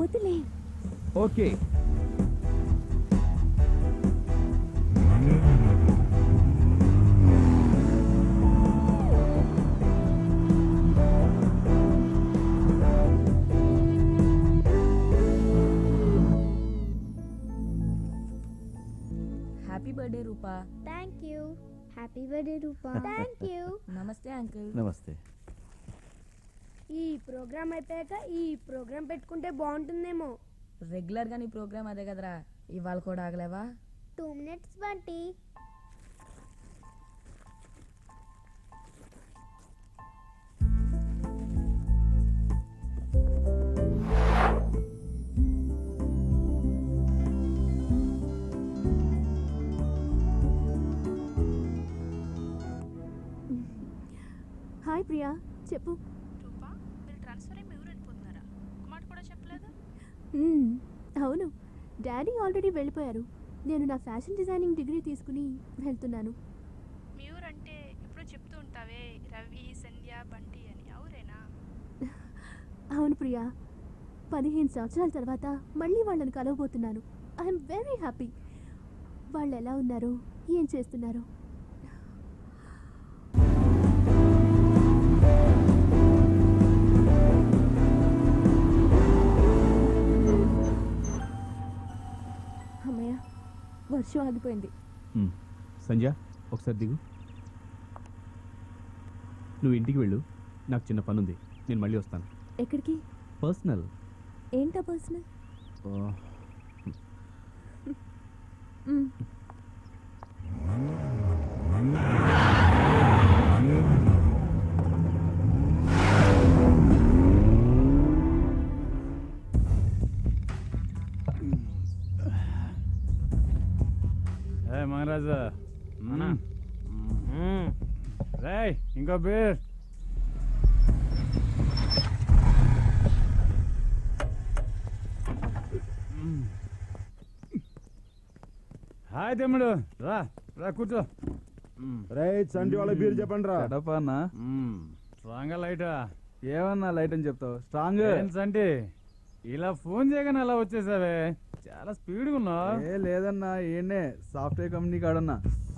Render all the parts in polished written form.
వదిలే. Okay. Happy birthday Rupa. Thank you. Happy birthday Rupa. Thank you. నమస్తే uncle. నమస్తే. ఈ ప్రోగ్రామ్ అయిపోయాక ఈ ప్రోగ్రామ్ పెట్టుకుంటే బాగుంటుందేమో. రెగ్యులర్ గా నీ ప్రోగ్రామ్ అదే కదరా, ఇవాళ కూడా ఆగలేవా? 2 minutes బంటి. హాయ్ ప్రియా, చెప్పు. రూపా, మీరు ట్రాన్స్ఫర్ అయ్యి మీ ఊరు వెళ్ళిపోతున్నారా? ఒక మాట కూడా చెప్పలేదు. అవును, డాడీ ఆల్రెడీ వెళ్ళిపోయారు. నేను నా ఫ్యాషన్ డిజైనింగ్ డిగ్రీ తీసుకుని వెళ్తున్నాను. మీ ఊరు అంటే ఎప్పుడో చెప్తూ ఉంటావే, రవి, సంధ్య, బంటి అని. అవురేనా? అవును ప్రియా, 15 సంవత్సరాల తర్వాత మళ్ళీ వాళ్ళని కలవబోతున్నాను. I'm very happy. వాళ్ళు ఎలా ఉన్నారో, ఏం చేస్తున్నారో. అమ్మయ్య, వర్షం ఆగిపోయింది. సంధ్య, ఒకసారి దిగు. నువ్వు ఇంటికి వెళ్ళు, నాకు చిన్న పనుంది, నేను మళ్ళీ వస్తాను. ఎక్కడికి? పర్సనల్. ఏంటా పర్సనల్? మహారాజా రేయ్, ఇంకో బీర్. హాయ్ తమ్ముడు, రా రా కూర్చో. రైట్ సంటి వాళ్ళ బీర్ చెప్పండి రా. అన్నా స్ట్రాంగ్ లైటా? ఏమన్నా లైట్ అని చెప్తావు? స్ట్రాంగ్ సంటి, ఇలా ఫోన్ చేయగానే అలా వచ్చేసావే, చాలా స్పీడ్గా ఉన్నావు. ఏ లేదన్నా, ఏంటే సాఫ్ట్వేర్ కంపెనీ కాడన్నా.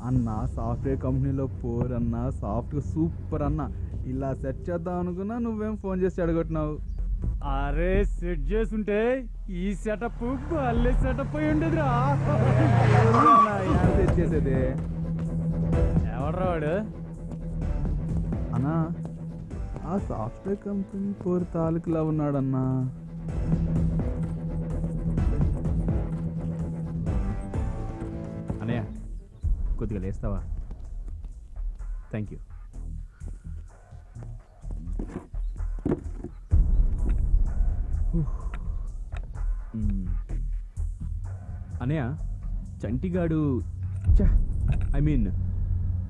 అన్న సాఫ్ట్వేర్ కంపెనీలో పోరన్నా, సాఫ్ట్వేర్ సూపర్ అన్న. ఇలా సెట్ చేద్దాం అనుకున్నా, నువ్వేం ఫోన్ చేసి అడగొట్టినావు. అరే సెట్ చేసుంటే ఈ సెటప్ భలే సెటప్ అయి ఉండేదిరా. సెట్ చేసేది ఎవడ్రా వాడు? అన్నా, ఆ సాఫ్ట్వేర్ కంపెనీ పోరు తాలూకులా ఉన్నాడన్నా. అన్నయ్య, కొద్దిగా లేస్తావా? Thank you. అన్నయ్య, చంటిగాడు, ఐ మీన్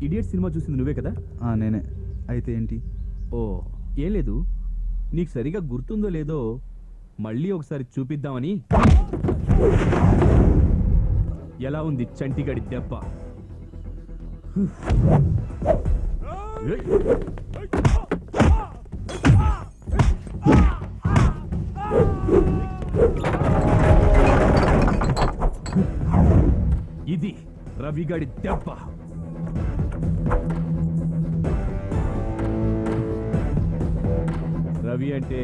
ఇడియట్ సినిమా చూసింది నువ్వే కదా? నేనే. అయితే ఏంటి? ఓ ఏం లేదు, నీకు సరిగా గుర్తుందో లేదో మళ్ళీ ఒకసారి చూపిద్దామని. ఎలా ఉంది చంటిగాడి దెబ్బ? ఇది రవిగాడి దెబ్బ. రవి అంటే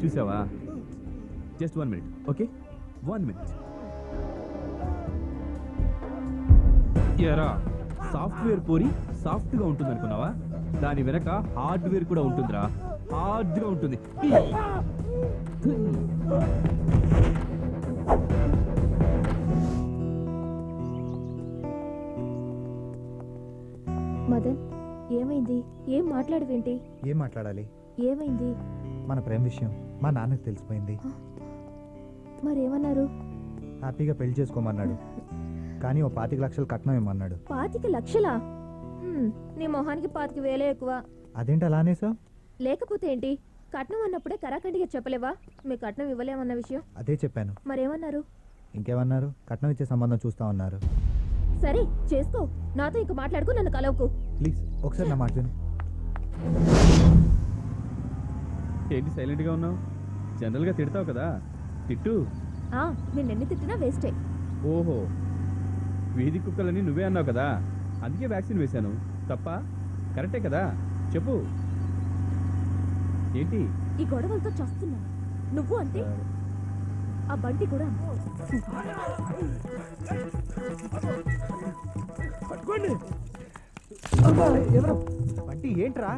చూసావా? Just 1 minute, okay? 1 minute. ఎరా సాఫ్ట్వేర్ పోరి సాఫ్ట్గా ఉంటుంది అనుకున్నావా? దాని వెనక హార్డ్వేర్ కూడా ఉంటుందిరా, హార్డ్గా ఉంటుంది. మదన్, ఏమైంది? ఏం మాట్లాడవేంటి? ఏం మాట్లాడాలి? ఏమైంది? మన ప్రేమ విషయం మా నాన్నకు తెలిసిపోయింది. మరేమన్నారు? హ్యాపీగా పెళ్లి చేసుకోమన్నాడు, కానీ ఓ 25 లక్షలు కట్నం ఇమ్మన్నాడు. 25 లక్షలా? నీ మొహానికి 25,000 ఎక్కువ. అదేంటి అలానే సార్? లేకపోతే ఏంటి? కట్నం అన్నప్పుడే కరాఖండిగా చెప్పలేవా మీ కట్నం ఇవ్వలేమన్న విషయం? అదే చెప్పాను. మరేమన్నారు? ఇంకేమన్నారు? కట్నం ఇచ్చే సంబంధం చూస్తా ఉన్నారు. సరే చేసుకో, నాతో ఇంక మాట్లాడుకు, నన్ను కలవకు. ప్లీజ్ ఒకసారి నా మాట విను. ఏంటి సైలెంట్గా ఉన్నావు? జనరల్గా తిడతావు కదా, తిట్టు. నిన్నెన్ని తిట్టినా వేస్టే. ఓహో, వీధి కుక్కలని నువ్వే అన్నావు కదా, అందుకే వ్యాక్సిన్ వేశాను. తప్ప? కరెక్టే కదా, చెప్పు. ఏంటి? ఈ గొడవలతో చస్తున్నాను. నువ్వు అంటే ఆ బంటి కూడా బంటి ఏంట్రా?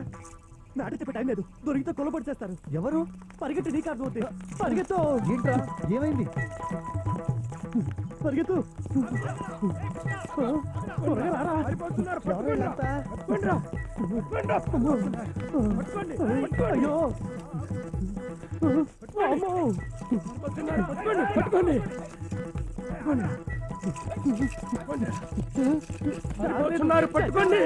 నాటి చెప్పే టైం లేదు, దొరికితే కొలబడి చేస్తారు. ఎవరు? పరిగెత్తి నీకు అర్థం అవుతుంది. పరిగెత్తు. ఏంట్రా ఏమైంది? పరిగెత్తు. త్వరగా రారా. ఎవరు వీళ్ళంతా? అయ్యో అమ్మో. పట్టుకోండి. పట్టుకోండి.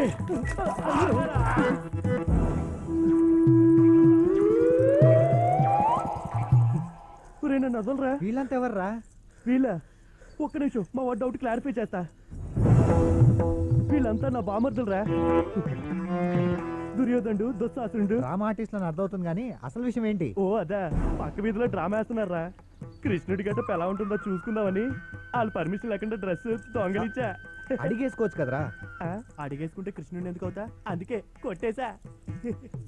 నన్ను వదలరా. వీళ్ళంతా ఎవర్రా? వీళ్ళ ఒక్క నిమిషం, మా వాడు డౌట్ క్లారిఫై చేస్తా. వీళ్ళంతా నా బామర్దులరా. దుర్యోధనుడు, దుస్సాసురుడు. డ్రామా ఆర్టిస్ట్ అని అర్థమవుతుంది కానీ అసలు విషయం ఏంటి? ఓ అదా, పక్క వీధిలో డ్రామా వేస్తున్నారా. కృష్ణుడి గట్ట ఎలా ఉంటుందో చూసుకుందామని వాళ్ళు పర్మిషన్ లేకుండా డ్రెస్ దొంగలిచ్చా. అడిగేసుకోవచ్చు కదరా. అడిగేసుకుంటే కృష్ణుడిని ఎందుకు అవుతా, అందుకే కొట్టేశా.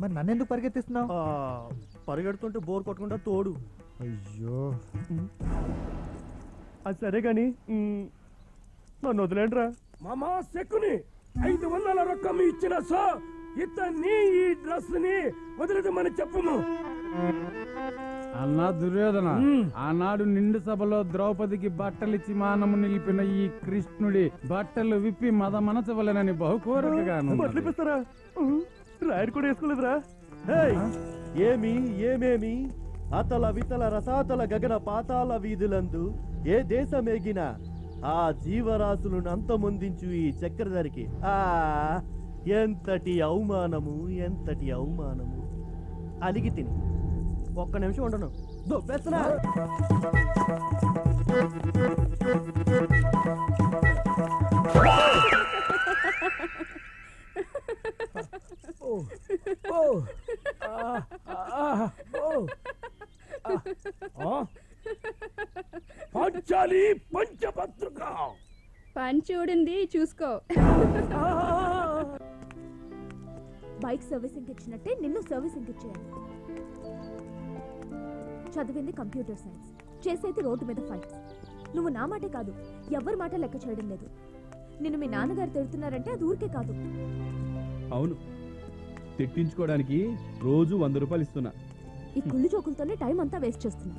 మరి నన్ను ఎందుకు పరిగెత్తిస్తున్నావు? పరిగెడుతుంటే బోర్ కొట్టకుండా తోడు. అయ్యో, అది సరే గాని నన్ను వదిలేండ్రా. మామా సెక్కుని 500 రొక్కం ఇచ్చిన సో ఇతన్ని ఈ డ్రెస్ ని వదిలేదమని చెప్పము. అన్నా దుర్యోధన, ఆనాడు నిండు సభలో ద్రౌపదికి బట్టలిచ్చి మానము నిలిపిన ఈ కృష్ణుడి బట్టలు విప్పి మద మనసవలనని బహుకోరగాను. బట్టలిపిస్తారా? రాయుడు కూడా వేసుకోలేదురా. ఏమేమి అతల వితల రసాతల గగన పాతాల వీధులందు ఏ దేశమేగినా ఆ జీవరాశులను అంతమొందించు ఈ చక్రధరికి. ఎంతటి అవమానము, ఎంతటి అవమానము. అలిగి తిని ఒక్క నిమిషం ఉండను, దొబ్బేస్తున్నా. పంచాలి పంచపత్రిక పని చూడింది చూసుకో. బైక్ సర్వీసింగ్ ఇచ్చినట్టే నిన్ను సర్వీసింగ్ ఇచ్చేయాలి. చదివింది కంప్యూటర్ సైన్స్, చేసేది రోడ్డు మీద ఫైట్స్. నువ్వు నా మాటే కాదు, ఎవరి మాట లెక్క చేయడం లేదు. నిన్ను మీ నాన్నగారు తిడుతున్నారంటే అది ఊరికే కాదు. అవును, తిట్టించుకోవడానికి రోజు 100 రూపాయలు ఇస్తున్నా. ఈ కుళ్ళు జోకులతోనే టైం అంతా వేస్ట్ చేస్తున్నా.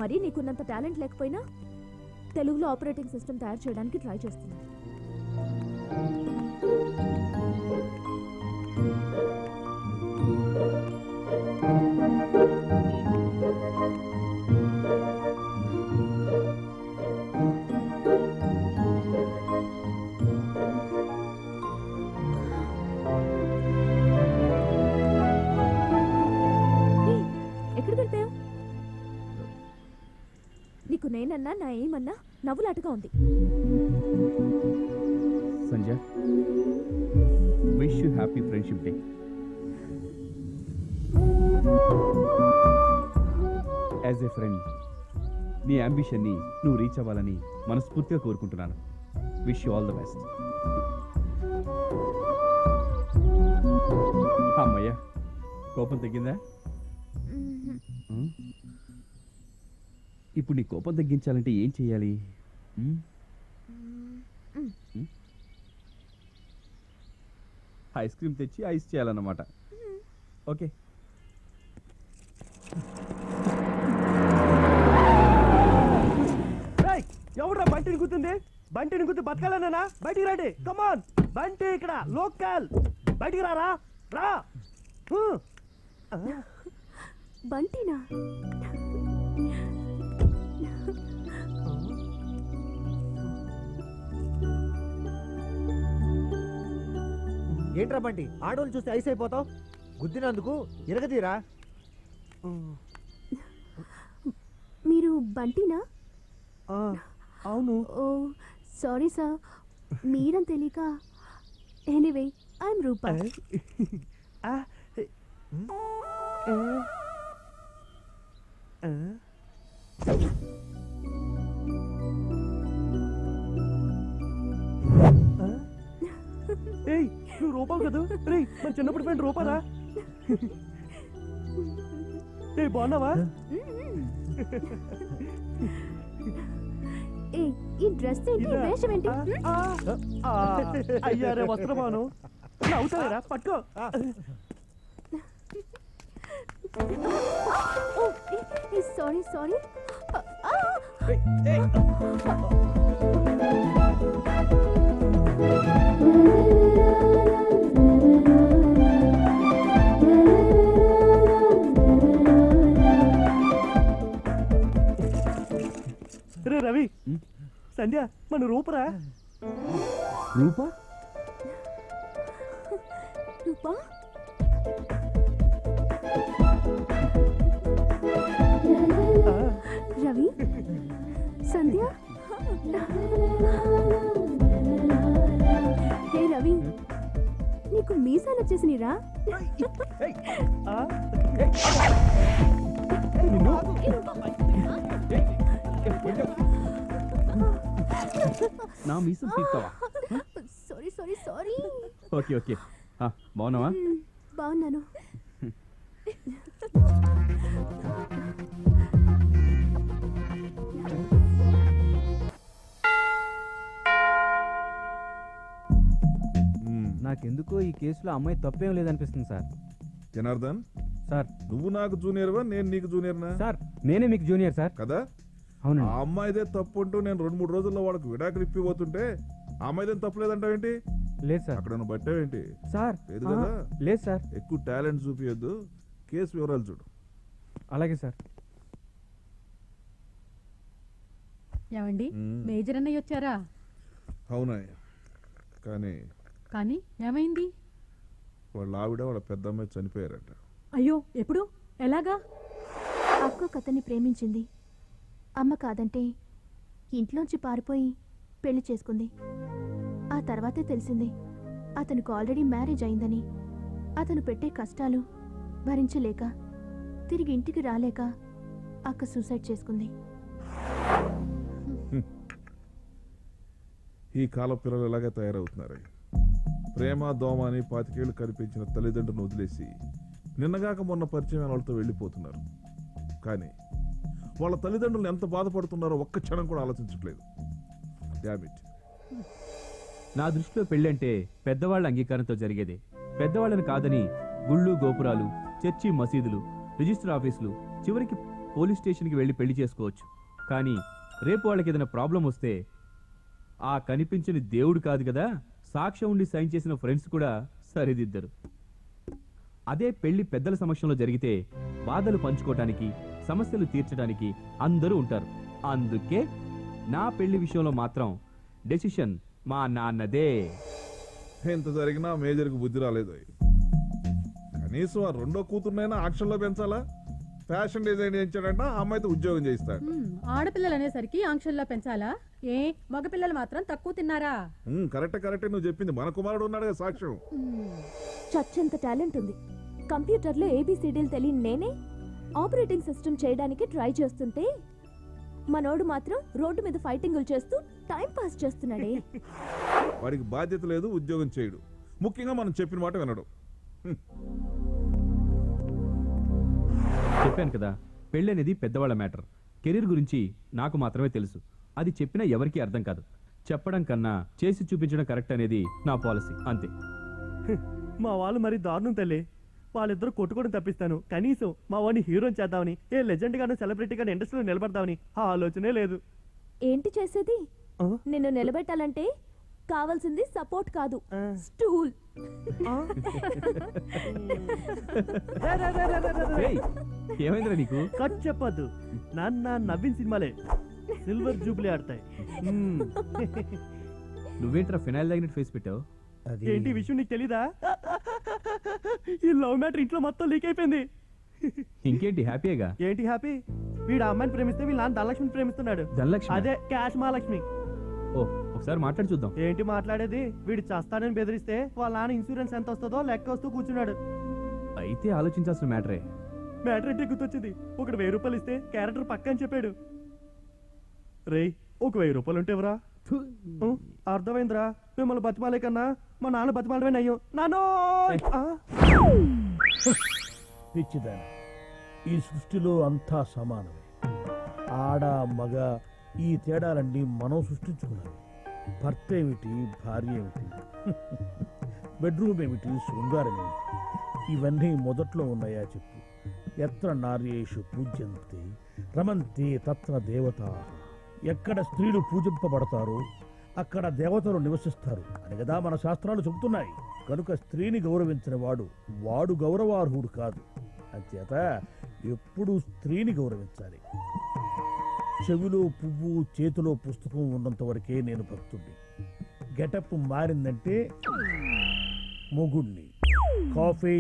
మరి నీకున్నంత టాలెంట్ లేకపోయినా తెలుగులో ఆపరేటింగ్ సిస్టమ్ తయారు చేయడానికి ట్రై చేస్తున్నా. ఎక్కడికి వెళ్ళిపోయావు? నీకు నేనన్నా నా ఏమన్నా నవ్వులాటగా ఉంది. Sanjay, wish you happy friendship day. As a friend నీ అంబిషన్ని నువ్వు రీచ్ అవ్వాలని మనస్ఫూర్తిగా కోరుకుంటున్నాను. Wish you all the best. అమ్మయ్యా, కోపం తగ్గిందా? ఇప్పుడు నీ కోపం తగ్గించాలంటే ఏం చేయాలి? ఐస్ క్రీమ్ తెచ్చి ఐస్ చేయాలన్నమాట. ఓకే. ఎవరా బంటిని గుర్తుంది? బంటిని గుర్తు బతకాలన్నా బయటికి రండి. కమాన్ బంటి, ఇక్కడ లోకల్, బయటికి రారా, రా. బంటినా? ఏంట్రా బంటి, ఆడోళ్ళు చూస్తే ఐస్ అయిపోతావు? గుద్దినందుకు ఇరగదీరా. మీరు బంటినా? అవును. ఓ సారీ సార్, మీరని తెలియక. ఎనీవే ఐఎమ్ రూపా. ఏయ్, నువ్వు రూపా కదా? రే, మన చిన్నప్పుడు ఫ్రెండ్ రూపారా? ఏ బాగున్నావా? ఏ ఈ డ్రెస్ ఏంటి, ఈ వేషం ఏంటి? అయ్యారే వస్త్రమాను, అవుతారా? పట్టుకో. Sorry sorry. రే రవి, సంధ్య మన రూపరా? రూపా? రూపా? రవి, సంధ్య. హే రవి, నీకు మీసాలు వచ్చేసినరా? నా మీసం పీక్తావా? Sorry sorry sorry. Okay okay. బాగున్నావా? బాగున్నాను. నాకెందుకో ఈ కేసులో అమ్మాయి తప్పేం లేదనిపిస్తుంది సార్. జనార్దన్, సార్ నువ్వు నాకు జూనియర్వా, నేను నీకు జూనియర్నా? సార్ నేనే మీకు జూనియర్ సార్. కదా? అవును. ఆ అమ్మాయిదే తప్పు అంటూ నేను 2-3 రోజుల్లో వాడికి విడాకులు ఇప్పిపోతుంటే ఆ అమ్మాయిదేం తప్పులేదంటావేంటి? లేదు సార్. అక్కడ నువ్వు బట్టావేంటి? సార్ లేదు కదా? లేదు సార్. ఎక్కువ టాలెంట్ చూపియొద్దు, కేసు వివరాలు చూడు. అలాగే సార్. ఏమండి, మేజర్ అన్నయ్య వచ్చారా? అవునాయ్, కానీ కానీ ఏమైంది? వాళ్ళ ఆవిడ వాళ్ళ పెద్ద అమ్మాయి చనిపోయారట. అయ్యో, ఎప్పుడు, ఎలాగా? అక్క కథని ప్రేమించింది. అమ్మ కాదంటే ఇంట్లోంచి పారిపోయి పెళ్లి చేసుకుంది. ఆ తర్వాతే తెలిసింది అతనికి ఆల్రెడీ మ్యారేజ్ అయిందని. అతను పెట్టే కష్టాలు భరించలేక తిరిగి ఇంటికి రాలేక అక్క సూసైడ్ చేసుకుంది. ఈ కాలం పిల్లలు ఎలాగే తయారవుతున్నారు. ప్రేమ దోమ అని 25 ఏళ్ళు కనిపించిన తల్లిదండ్రులను వదిలేసి నిన్నగాక మొన్న పరిచయం వాళ్ళతో వెళ్ళిపోతున్నారు. కానీ వాళ్ళ తల్లిదండ్రులు ఎంత బాధపడుతున్నారో ఒక్క క్షణం కూడా ఆలోచించట్లేదు. Damn it. నా దృష్టిలో పెళ్ళంటే పెద్దవాళ్ళ అంగీకారంతో జరిగేదే. పెద్దవాళ్ళని కాదని గుళ్ళు గోపురాలు, చర్చి మసీదులు, రిజిస్టర్ ఆఫీసులు, చివరికి పోలీస్ స్టేషన్కి వెళ్ళి పెళ్లి చేసుకోవచ్చు. కానీ రేపు వాళ్ళకి ఏదైనా ప్రాబ్లం వస్తే ఆ కనిపించని దేవుడు కాదు కదా, సాక్ష్యం ఉండి సైన్ చేసిన ఫ్రెండ్స్ కూడా సరిదిద్దరు. అదే పెళ్లి పెద్దల సమక్షంలో జరిగితే బాధలు పంచుకోవటానికి, సమస్యలు తీర్చడానికి అందరూ ఉంటారు. అందుకే నా పెళ్లి విషయంలో మాత్రం డెసిషన్ మా నాన్నదే. ఎంత జరిగినా మేజర్కి బుద్ధి రాలేదు. కనీసం ఆ రెండో కూతురునైనా ఆక్షన్లో పెంచాలా? ఫ్యాషన్ డిజైన్ చేయించాడంట, ఆ అమ్మాయితో ఉద్యోగం చేయిస్తాడు. ఆడపిల్లలు అనేసరికి ఆంక్షల్లో పెంచాలా? ఏ మగపిల్లలు మాత్రం తక్కువ తిన్నారా? కరెక్టే నువ్వు చెప్పింది. మన కుమారుడు ఉన్నాడు కదా సాక్ష్యం. చచ్చెంత టాలెంట్ ఉంది. కంప్యూటర్లో ఏబిసిడీలు తెలియని నేనే ఆపరేటింగ్ సిస్టమ్ చేయడానికి ట్రై చేస్తుంటే మనోడు మాత్రం రోడ్డు మీద ఫైటింగులు చేస్తూ టైం పాస్ చేస్తున్నాడే. వాడికి బాధ్యత లేదు, ఉద్యోగం చేయడు, ముఖ్యంగా మనం చెప్పిన మాట వినడు. చెప్పాను కదా, పెళ్ళనేది పెద్దవాళ్ళ మ్యాటర్. కెరీర్ గురించి నాకు మాత్రమే తెలుసు. అది చెప్పినా ఎవరికీ అర్థం కాదు. చెప్పడం కన్నా చేసి చూపించడం కరెక్ట్ అనేది నా పాలసీ, అంతే. మా వాళ్ళు మరి దారుణం తల్లి. వాళ్ళిద్దరూ కొట్టుకోవడం తప్పిస్తాను, కనీసం మా వాడిని హీరోని చేద్దామని, ఏ లెజెండ్ గాను సెలబ్రిటీ గాను ఇండస్ట్రీలో నిలబడదామని ఆ ఆలోచనే లేదు. ఏంటి చేసేది? ఆ? నిన్ను నిలబెట్టాలంటే కావాల్సింది సపోర్ట్ కాదు, స్టూల్. ఏయ్, ఏమైందిరా నీకు? కట్ చెప్పొద్దు నాన్న, నవ్విన సినిమాలే సిల్వర్ జూబ్లీ ఆడతాయి. నువ్వేంట్రా ఫినాయిల్ తగినట్టు ఫేస్ పెట్టావు? ఏంటి ఈ విషయం నీకు తెలీదా? ఈ లవ్ మ్యాటర్ ఇంట్లో మొత్తం లీక్ అయిపోయింది. ఇంకేంటి హ్యాపీగా? ఏంటి హ్యాపీ? వీడు ఆ అమ్మాయిని ప్రేమిస్తే వీళ్ళ నాన్న ధనలక్ష్మిని ప్రేమిస్తున్నాడు. ధనలక్ష్మి? అదే క్యాష్ మహాలక్ష్మి. ఓ, ఒకసారి మాట్లాడి చూద్దాం. ఏంటి మాట్లాడేది? వీడు చేస్తానని బెదిరిస్తే వాళ్ళ నాన్న ఇన్సూరెన్స్ ఎంత వస్తుందో లెక్క వస్తూ కూర్చున్నాడు. అయితే ఆలోచించాల్సిన మ్యాటరే. మ్యాటర్ అంటే గుర్తొచ్చింది. ఒకడు 1000 రూపాయలు ఇస్తే క్యారెక్టర్ పక్క అని చెప్పాడు. రేయ్, ఒక 1000 రూపాయలు ఉంటే ఎవరా? అర్థమైందిరా. మిమ్మల్ని బతిమాలే కన్నా మా నాన్న బతిమాలమే నయ్యం. నానో పిచ్చిదాన, ఈ సృష్టిలో అంతా సమానమే. ఆడ మగ ఈ తేడాలన్నీ మనం సృష్టించుకున్నవి. భర్త ఏమిటి, భార్య ఏమిటి, బెడ్రూమ్ ఏమిటి, శృంగారం ఏమిటి, ఇవన్నీ మొదట్లో ఉన్నాయా చెప్పు. ఎత్ర నార్యేషు పూజ్యంతే రమంతే తత్ర దేవతా. ఎక్కడ స్త్రీలు పూజింపబడతారో అక్కడ దేవతలు నివసిస్తారు అని కదా మన శాస్త్రాలు చెబుతున్నాయి. కనుక స్త్రీని గౌరవించిన వాడు గౌరవార్హుడు కాదు. అంచేత ఎప్పుడూ స్త్రీని గౌరవించాలి. చెవిలో పువ్వు, చేతిలో పుస్తకం ఉన్నంత వరకే నేను భక్తుడిని. గెటప్ మారిందంటే మొగుణ్ణి. కాఫీ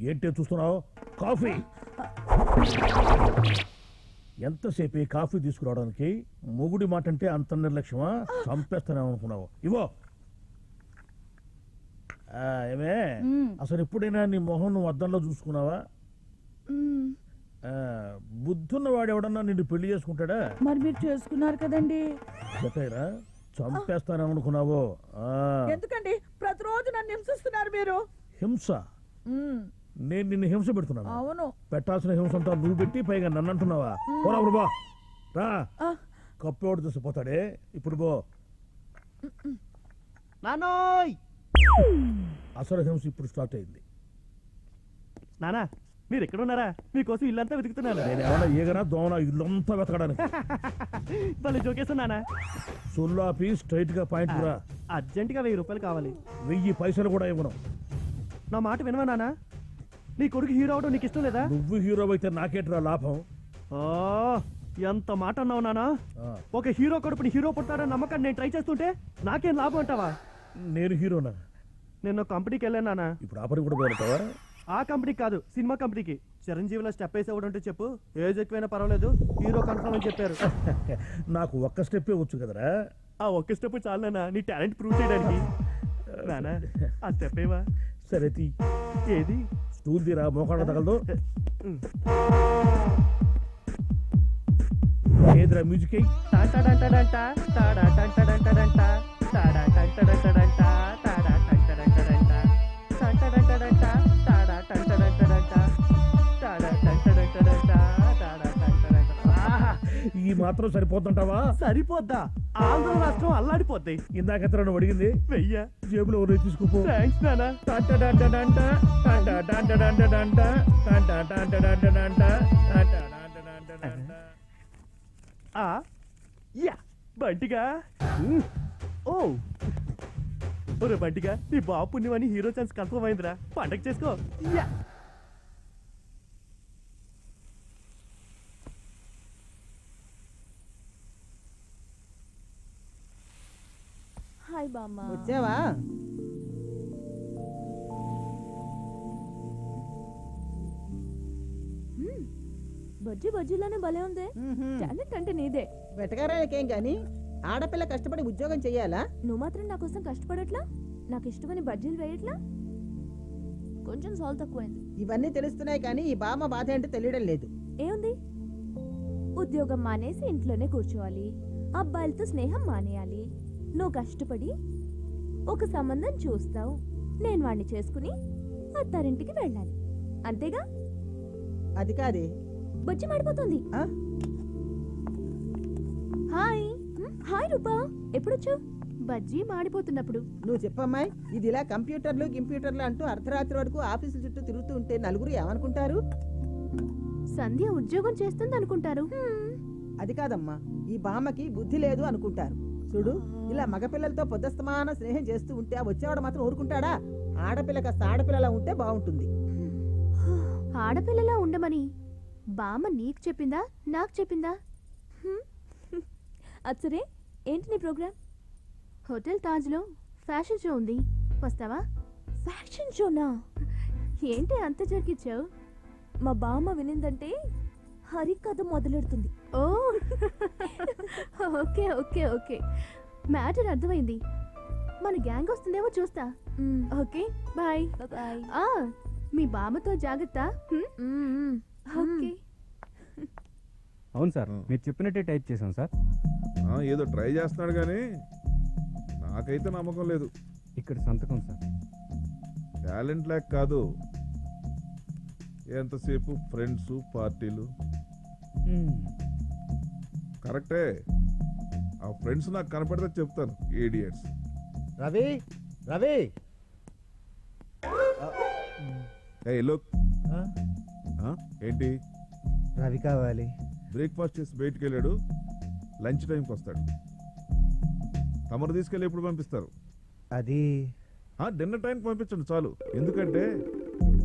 ఏంటే చూస్తున్నావు? కాఫీ ఎంతసేపు కాఫీ తీసుకురావడానికి? మొగుడి మాట అంటే అంత నిర్లక్ష్యమా? చంపేస్తానేమనుకున్నావు? ఇవో. ఏమే, అసలు ఎప్పుడైనా నీ మొహం నువ్వు అద్దంలో చూసుకున్నావా? బుద్ధున్నవాడు ఎవడన్నా నిన్ను పెళ్లి చేసుకుంటాడా? మరి మీరు చేసుకున్నారు కదండి. చెప్పారా? చంపేస్తానేమనుకున్నావో? ఎందుకండి ప్రతిరోజు నన్ను హింసిస్తున్నారు మీరు? హింస? నేను నిన్ను హింస పెడుతున్నాను? అవును. పెట్టాల్సిన హింస అంతా నువ్వు పెట్టి పైగా నన్ను అంటున్నావా? పోరా బా, రా. కప్పెవడు చూసిపోతాడే. ఇప్పుడు బో. నానోయ్, అసలు హింస ఇప్పుడు స్టార్ట్ అయింది. నానా, మీరు ఎక్కడ ఉన్నారా? మీకోసం ఇల్లంతా వెతుకుతున్నాను. నేను ఏమన్నా ఏగనా దోమనా ఇల్లంతా వెతకడానికి? భలే జోకేసా నానా. సొల్లాపి స్ట్రైట్ గా పాయింట్ రా. అర్జెంటుగా 1000 రూపాయలు కావాలి. 1000 పైసలు కూడా ఇవ్వను. నా మాట వినవా నానా? నీ కొడుకు హీరో అవడం నీకు ఇష్టం లేదా? నువ్వు హీరో అయితే నాకేట్రా లాభం? ఎంత మాట అన్నావు నానా. ఒక హీరో కొడుకుని హీరో పుట్టాడని నమ్మకాన్ని నేను ట్రై చేస్తుంటే నాకేం లాభం అంటావా? నేను హీరోనా? నేను కంపెనీకి వెళ్ళాను నానా. ఇప్పుడు ఆ పని కూడా పెడతావా? ఆ కంపెనీకి కాదు, సినిమా కంపెనీకి. చిరంజీవిలో స్టెప్ వేసేవాడు అంటే చెప్పు, ఏజ్ ఎక్కువైనా పర్వాలేదు, హీరో కన్ఫర్మ్ అని చెప్పారు. నాకు ఒక్క స్టెప్పే వచ్చు కదరా. ఆ ఒక్క స్టెప్ చాలు నానా నీ టాలెంట్ ప్రూవ్ చేయడానికి. నానా, ఆ స్టెప్ ఏవా? సరే తీ. ఏది? స్టూల్ తీరా, మోకాళ్ళ తగలదు. ఏదిరా మ్యూజిక్? ఈ మాత్రం సరిపోతుంటావా? సరిపోద్దా? ఆంధ్ర రాష్ట్రం అల్లాడిపోద్ది. ఇందాక నువ్వు అడిగింది 1000 జేబులో తీసుకోపో. థ్యాంక్స్ నానా. బంటిగా. ఓ ఒరే బంటిగా, నీ బాబు పుణ్యమని హీరో ఛాన్స్ కన్ఫర్మ్ అయిందిరా. పండగ చేసుకో. హాయ్ బామ్మ. వచ్చావా? బజ్జీ బజ్జీలోనే భలే ఉంది. టాలెంట్ అంటే నీదే. వెటకారానికేం గాని ఆడపిల్ల కష్టపడి ఉద్యోగం చెయ్యాలా? నువ్వు మాత్రం నా కోసం కష్టపడట్లా? నాకు ఇష్టమని బజ్జీలు వేయట్లా? కొంచెం సాల్ట్ తక్కువైంది. ఇవన్నీ తెలుస్తున్నాయి కానీ ఈ బామ్మ బాధ ఏంటో తెలియడం లేదు. ఏముంది? ఉద్యోగం మానేసి ఇంట్లోనే కూర్చోవాలి, అబ్బాయిలతో స్నేహం మానేయాలి. నువ్వు కష్టపడి ఒక సంబంధం చూస్తావు, నేను వాడిని చేసుకుని అత్తారింటికి వెళ్ళాలి. అంతేగా? అది కాదే. బజ్జి మాడిపోతుంది. హాయ్. హాయ్ రూపా, ఎప్పుడొచ్చావు? బజ్జీ మాడిపోతున్నప్పుడు. నువ్వు చెప్పమ్మాయి, ఇది ఇలా కంప్యూటర్లు అంటూ అర్ధరాత్రి వరకు ఆఫీసుల చుట్టూ తిరుగుతూ ఉంటే నలుగురు ఏమనుకుంటారు? సంధ్య ఉద్యోగం చేస్తుంది అనుకుంటారు. అది కాదమ్మా, ఈ బామ్మకి బుద్ధి లేదు అనుకుంటారు. చూడు, ఇలా మగపిల్లలతో పొద్దస్తమాన స్నేహం చేస్తూ ఉంటే ఆ వచ్చేవాడు మాత్రం ఊరుకుంటాడా? ఆడపిల్ల కాస్త ఆడపిల్లలా ఉంటే బాగుంటుంది. ఆడపిల్లలా ఉండమని బామ్మ నీకు చెప్పిందా, నాకు చెప్పిందా? అచ్చరే, ఏంటి నీ ప్రోగ్రామ్? హోటల్ తాజ్లో ఫ్యాషన్ షో ఉంది, వస్తావా? ఫ్యాషన్ షోనా? ఏంటి అంత జరిగిచ్చావు? మా బామ్మ వినిందంటే హరికథ మొదలెడుతుంది. Oh okay okay okay, matter అర్థమైంది. మన గ్యాంగ్ వస్తుందేమో చూస్తా. Okay bye bye. మీ బామ్మతో జాగ్రత్త. ఓకే. అవును సార్, మీరు చెప్పినట్టే టైప్ చేశాం సార్. ఏదో ట్రై చేస్తున్నాడు కానీ నాకైతే నమ్మకం లేదు. ఇక్కడ సంతకం సార్. టాలెంట్ లేక కాదు, ఎంతసేపు ఫ్రెండ్స్ పార్టీలు. కరెక్టే, ఆ ఫ్రెండ్స్ నాకు కనపడితే చెప్తాను. ఏడియట్స్. రవి రవి లుక్, ఏంటి? రవి కావాలి. బ్రేక్ఫాస్ట్ చేసి బయటికి వెళ్ళాడు, లంచ్ టైంకి వస్తాడు. తమరు తీసుకెళ్ళి ఎప్పుడు పంపిస్తారు? అది డిన్నర్ టైంకి పంపించండి చాలు. ఎందుకంటే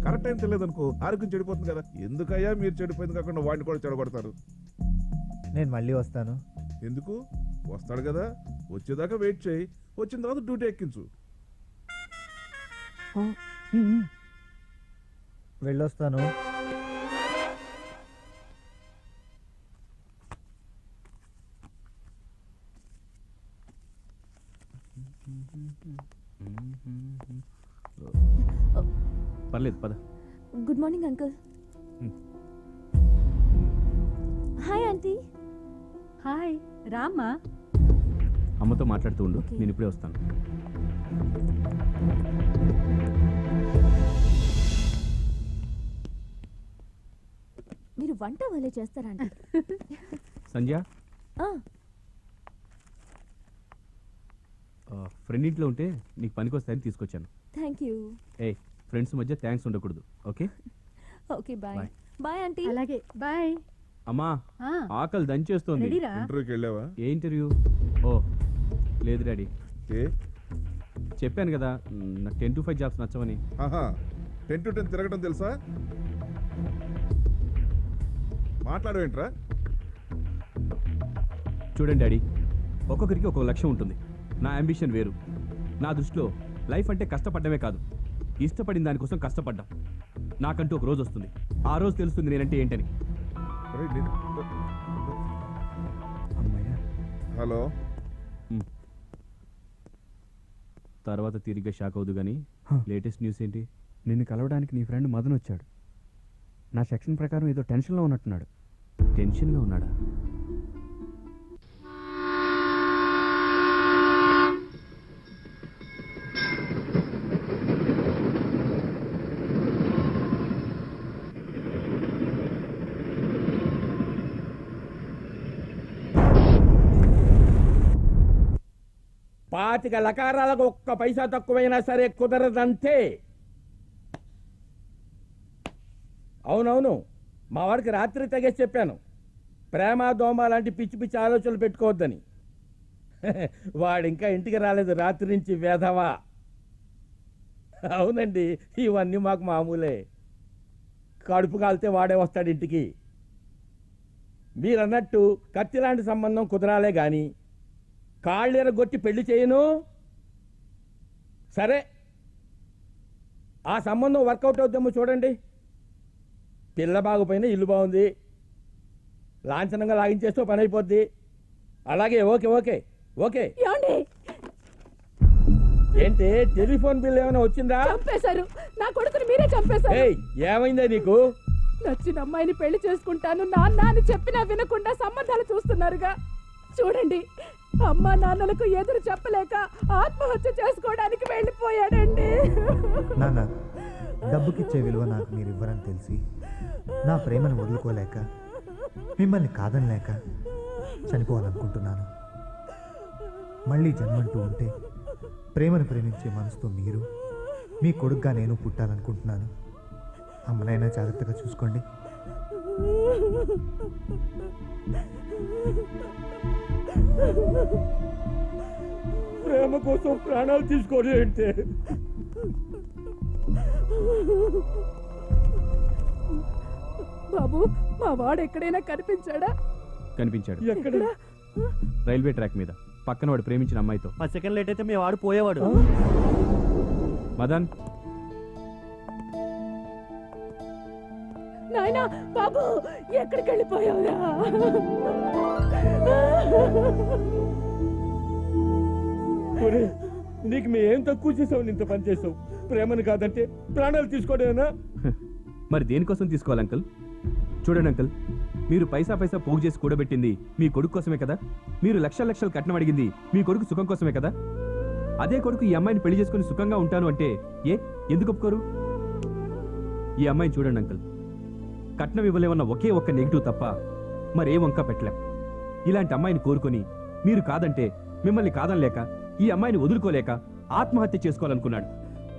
కరెక్ట్ టైం తెలియదు అనుకో, ఆరోగ్యం చెడిపోతుంది కదా. ఎందుకయ్యా మీరు చెడిపోయింది కాకుండా వాడిని కూడా చెడగొడతారు? నేను మళ్ళీ వస్తాను. ఎందుకు? వస్తాడు కదా, వచ్చేదాకా వెయిట్ చేయి. వచ్చిన తర్వాత డ్యూటీ ఎక్కించు. వెళ్ళొస్తాను. పర్లేదు పద. Good morning uncle. Hi aunty. Hi రామ్మా. అమ్మతో మాట్లాడుతూ ఉండు, నేను ఇప్పుడే వస్తాను. మీరు వంట వాళ్ళే చేస్తారంట. సంధ్య, ఫ్రెండ్ ఇంట్లో ఉంటే నీకు పనికొస్తాయని తీసుకొచ్చాను. Thank you. ఏ ఫ్రెండ్స్ మధ్య థ్యాంక్స్ ఉండకూడదు. Okay okay bye. Bye aunty. అలాగే బాయ్. అమ్మా, ఆకలి దంచేస్తోంది. ఇంటర్వ్యూకి వెళ్ళావా? ఏ ఇంటర్వ్యూ? ఓ లేదు డాడీ. చెప్పాను కదా నాకు 10 to 5 జాబ్స్ నచ్చవని. 10 to 10 తిరగడం తెలుసా? మాట్లాడవేంట్రా? చూడండి డాడీ, ఒక్కొక్కరికి ఒక్కొక్క లక్ష్యం ఉంటుంది. నా అంబిషన్ వేరు. నా దృష్టిలో లైఫ్ అంటే కష్టపడ్డమే కాదు, ఇష్టపడిన దానికోసం కష్టపడ్డాం. నాకంటూ ఒక రోజు వస్తుంది, ఆ రోజు తెలుస్తుంది నేనంటే ఏంటని. హలో. తర్వాత తిరిగి షాక్ అవుదు కానీ లేటెస్ట్ న్యూస్ ఏంటి? నిన్ను కలవడానికి నీ ఫ్రెండ్ మదన్ వచ్చాడు. నా సెక్షన్ ప్రకారం ఏదో టెన్షన్లో ఉన్నట్టున్నాడు. టెన్షన్గా ఉన్నాడా? పాతిక లకారాలకు ఒక్క పైసా తక్కువైనా సరే కుదరదంతే. అవునవును, మా వాడికి రాత్రి తెగేసి చెప్పాను, ప్రేమ దోమ లాంటి పిచ్చి పిచ్చి ఆలోచనలు పెట్టుకోవద్దని. వాడు ఇంకా ఇంటికి రాలేదు రాత్రి నుంచి, వేధవా. అవునండి, ఇవన్నీ మాకు మామూలే. కడుపు కాలితే వాడే వస్తాడు ఇంటికి. మీరన్నట్టు కత్తి లాంటి సంబంధం కుదరాలే కానీ కాళ్ళెరగొట్టి పెళ్లి చేయను. సరే, ఆ సంబంధం వర్కౌట్ అవుతామో చూడండి. పిల్ల బాగుపోయినా ఇల్లు బాగుంది, లాంఛనంగా లాగించేస్తూ పని అయిపోద్ది. అలాగే, ఓకే ఓకే ఓకే. ఏంటి టెలిఫోన్ బిల్ ఏమైనా వచ్చిందా? చంపేశారు నా కొడుకుని, మీరే చంపేశారు. ఏమైందా నీకు? నచ్చిన అమ్మాయిని పెళ్లి చేసుకుంటాను నాన్న అని చెప్పినా వినకుండా సంబంధాలు చూస్తున్నారుగా. చూడండి, అమ్మా నాన్నలకు ఎదురు చెప్పలేక ఆత్మహత్య చేసుకోవడానికి వెళ్ళిపోయాడండి. నాన్న, డబ్బుకిచ్చే విలువ నాకు మీరు ఇవ్వరని తెలిసి నా ప్రేమను వదులుకోలేక మిమ్మల్ని కాదనలేక చనిపోవాలనుకుంటున్నాను. మళ్ళీ జన్మంటూ ఉంటే ప్రేమను ప్రేమించే మనసుతో మీరు, మీ కొడుకుగా నేను పుట్టాలనుకుంటున్నాను. అమ్మనైనా జాగ్రత్తగా చూసుకోండి. ప్రేమ కోసం ప్రాణాలు తీసుకోండి అంటే బాబు మా వాడు ఎక్కడైనా కనిపించాడా? కనిపించాడు. ఎక్కడ? రైల్వే ట్రాక్ మీద పక్కన వాడు ప్రేమించిన అమ్మాయితో. 10 సెకండ్ లేట్ అయితే మీ వాడు పోయేవాడు. మదన్, నాయనా బాబు ఎక్కడికి వెళ్ళిపోయావురా? ఒరేయ్, నీకు మేం తక్కువ చేసావు, ఇంత పని చేసావు. ప్రేమను కాదంటే ప్రాణాలు తీసుకోవడమేనా? మరి దేనికోసం తీసుకోవాలి అంకుల్? చూడండి అంకుల్, మీరు పైసా పైసా పోగు చేసి కూడబెట్టింది మీ కొడుకు కోసమే కదా. మీరు లక్షల లక్షలు కట్నం అడిగింది మీ కొడుకు సుఖం కోసమే కదా. అదే కొడుకు ఈ అమ్మాయిని పెళ్లి చేసుకుని సుఖంగా ఉంటాను అంటే ఎందుకు ఒప్పుకోరు? ఈ అమ్మాయిని చూడండి అంకుల్, కట్నం ఇవ్వలేమన్న ఒకే ఒక్క నెగిటివ్ తప్ప మరే వంక పెట్టలేం. ఇలాంటి అమ్మాయిని కోరుకొని మీరు కాదంటే మిమ్మల్ని కాదనలేక ఈ అమ్మాయిని వదులుకోలేక ఆత్మహత్య చేసుకోవాలనుకున్నాడు.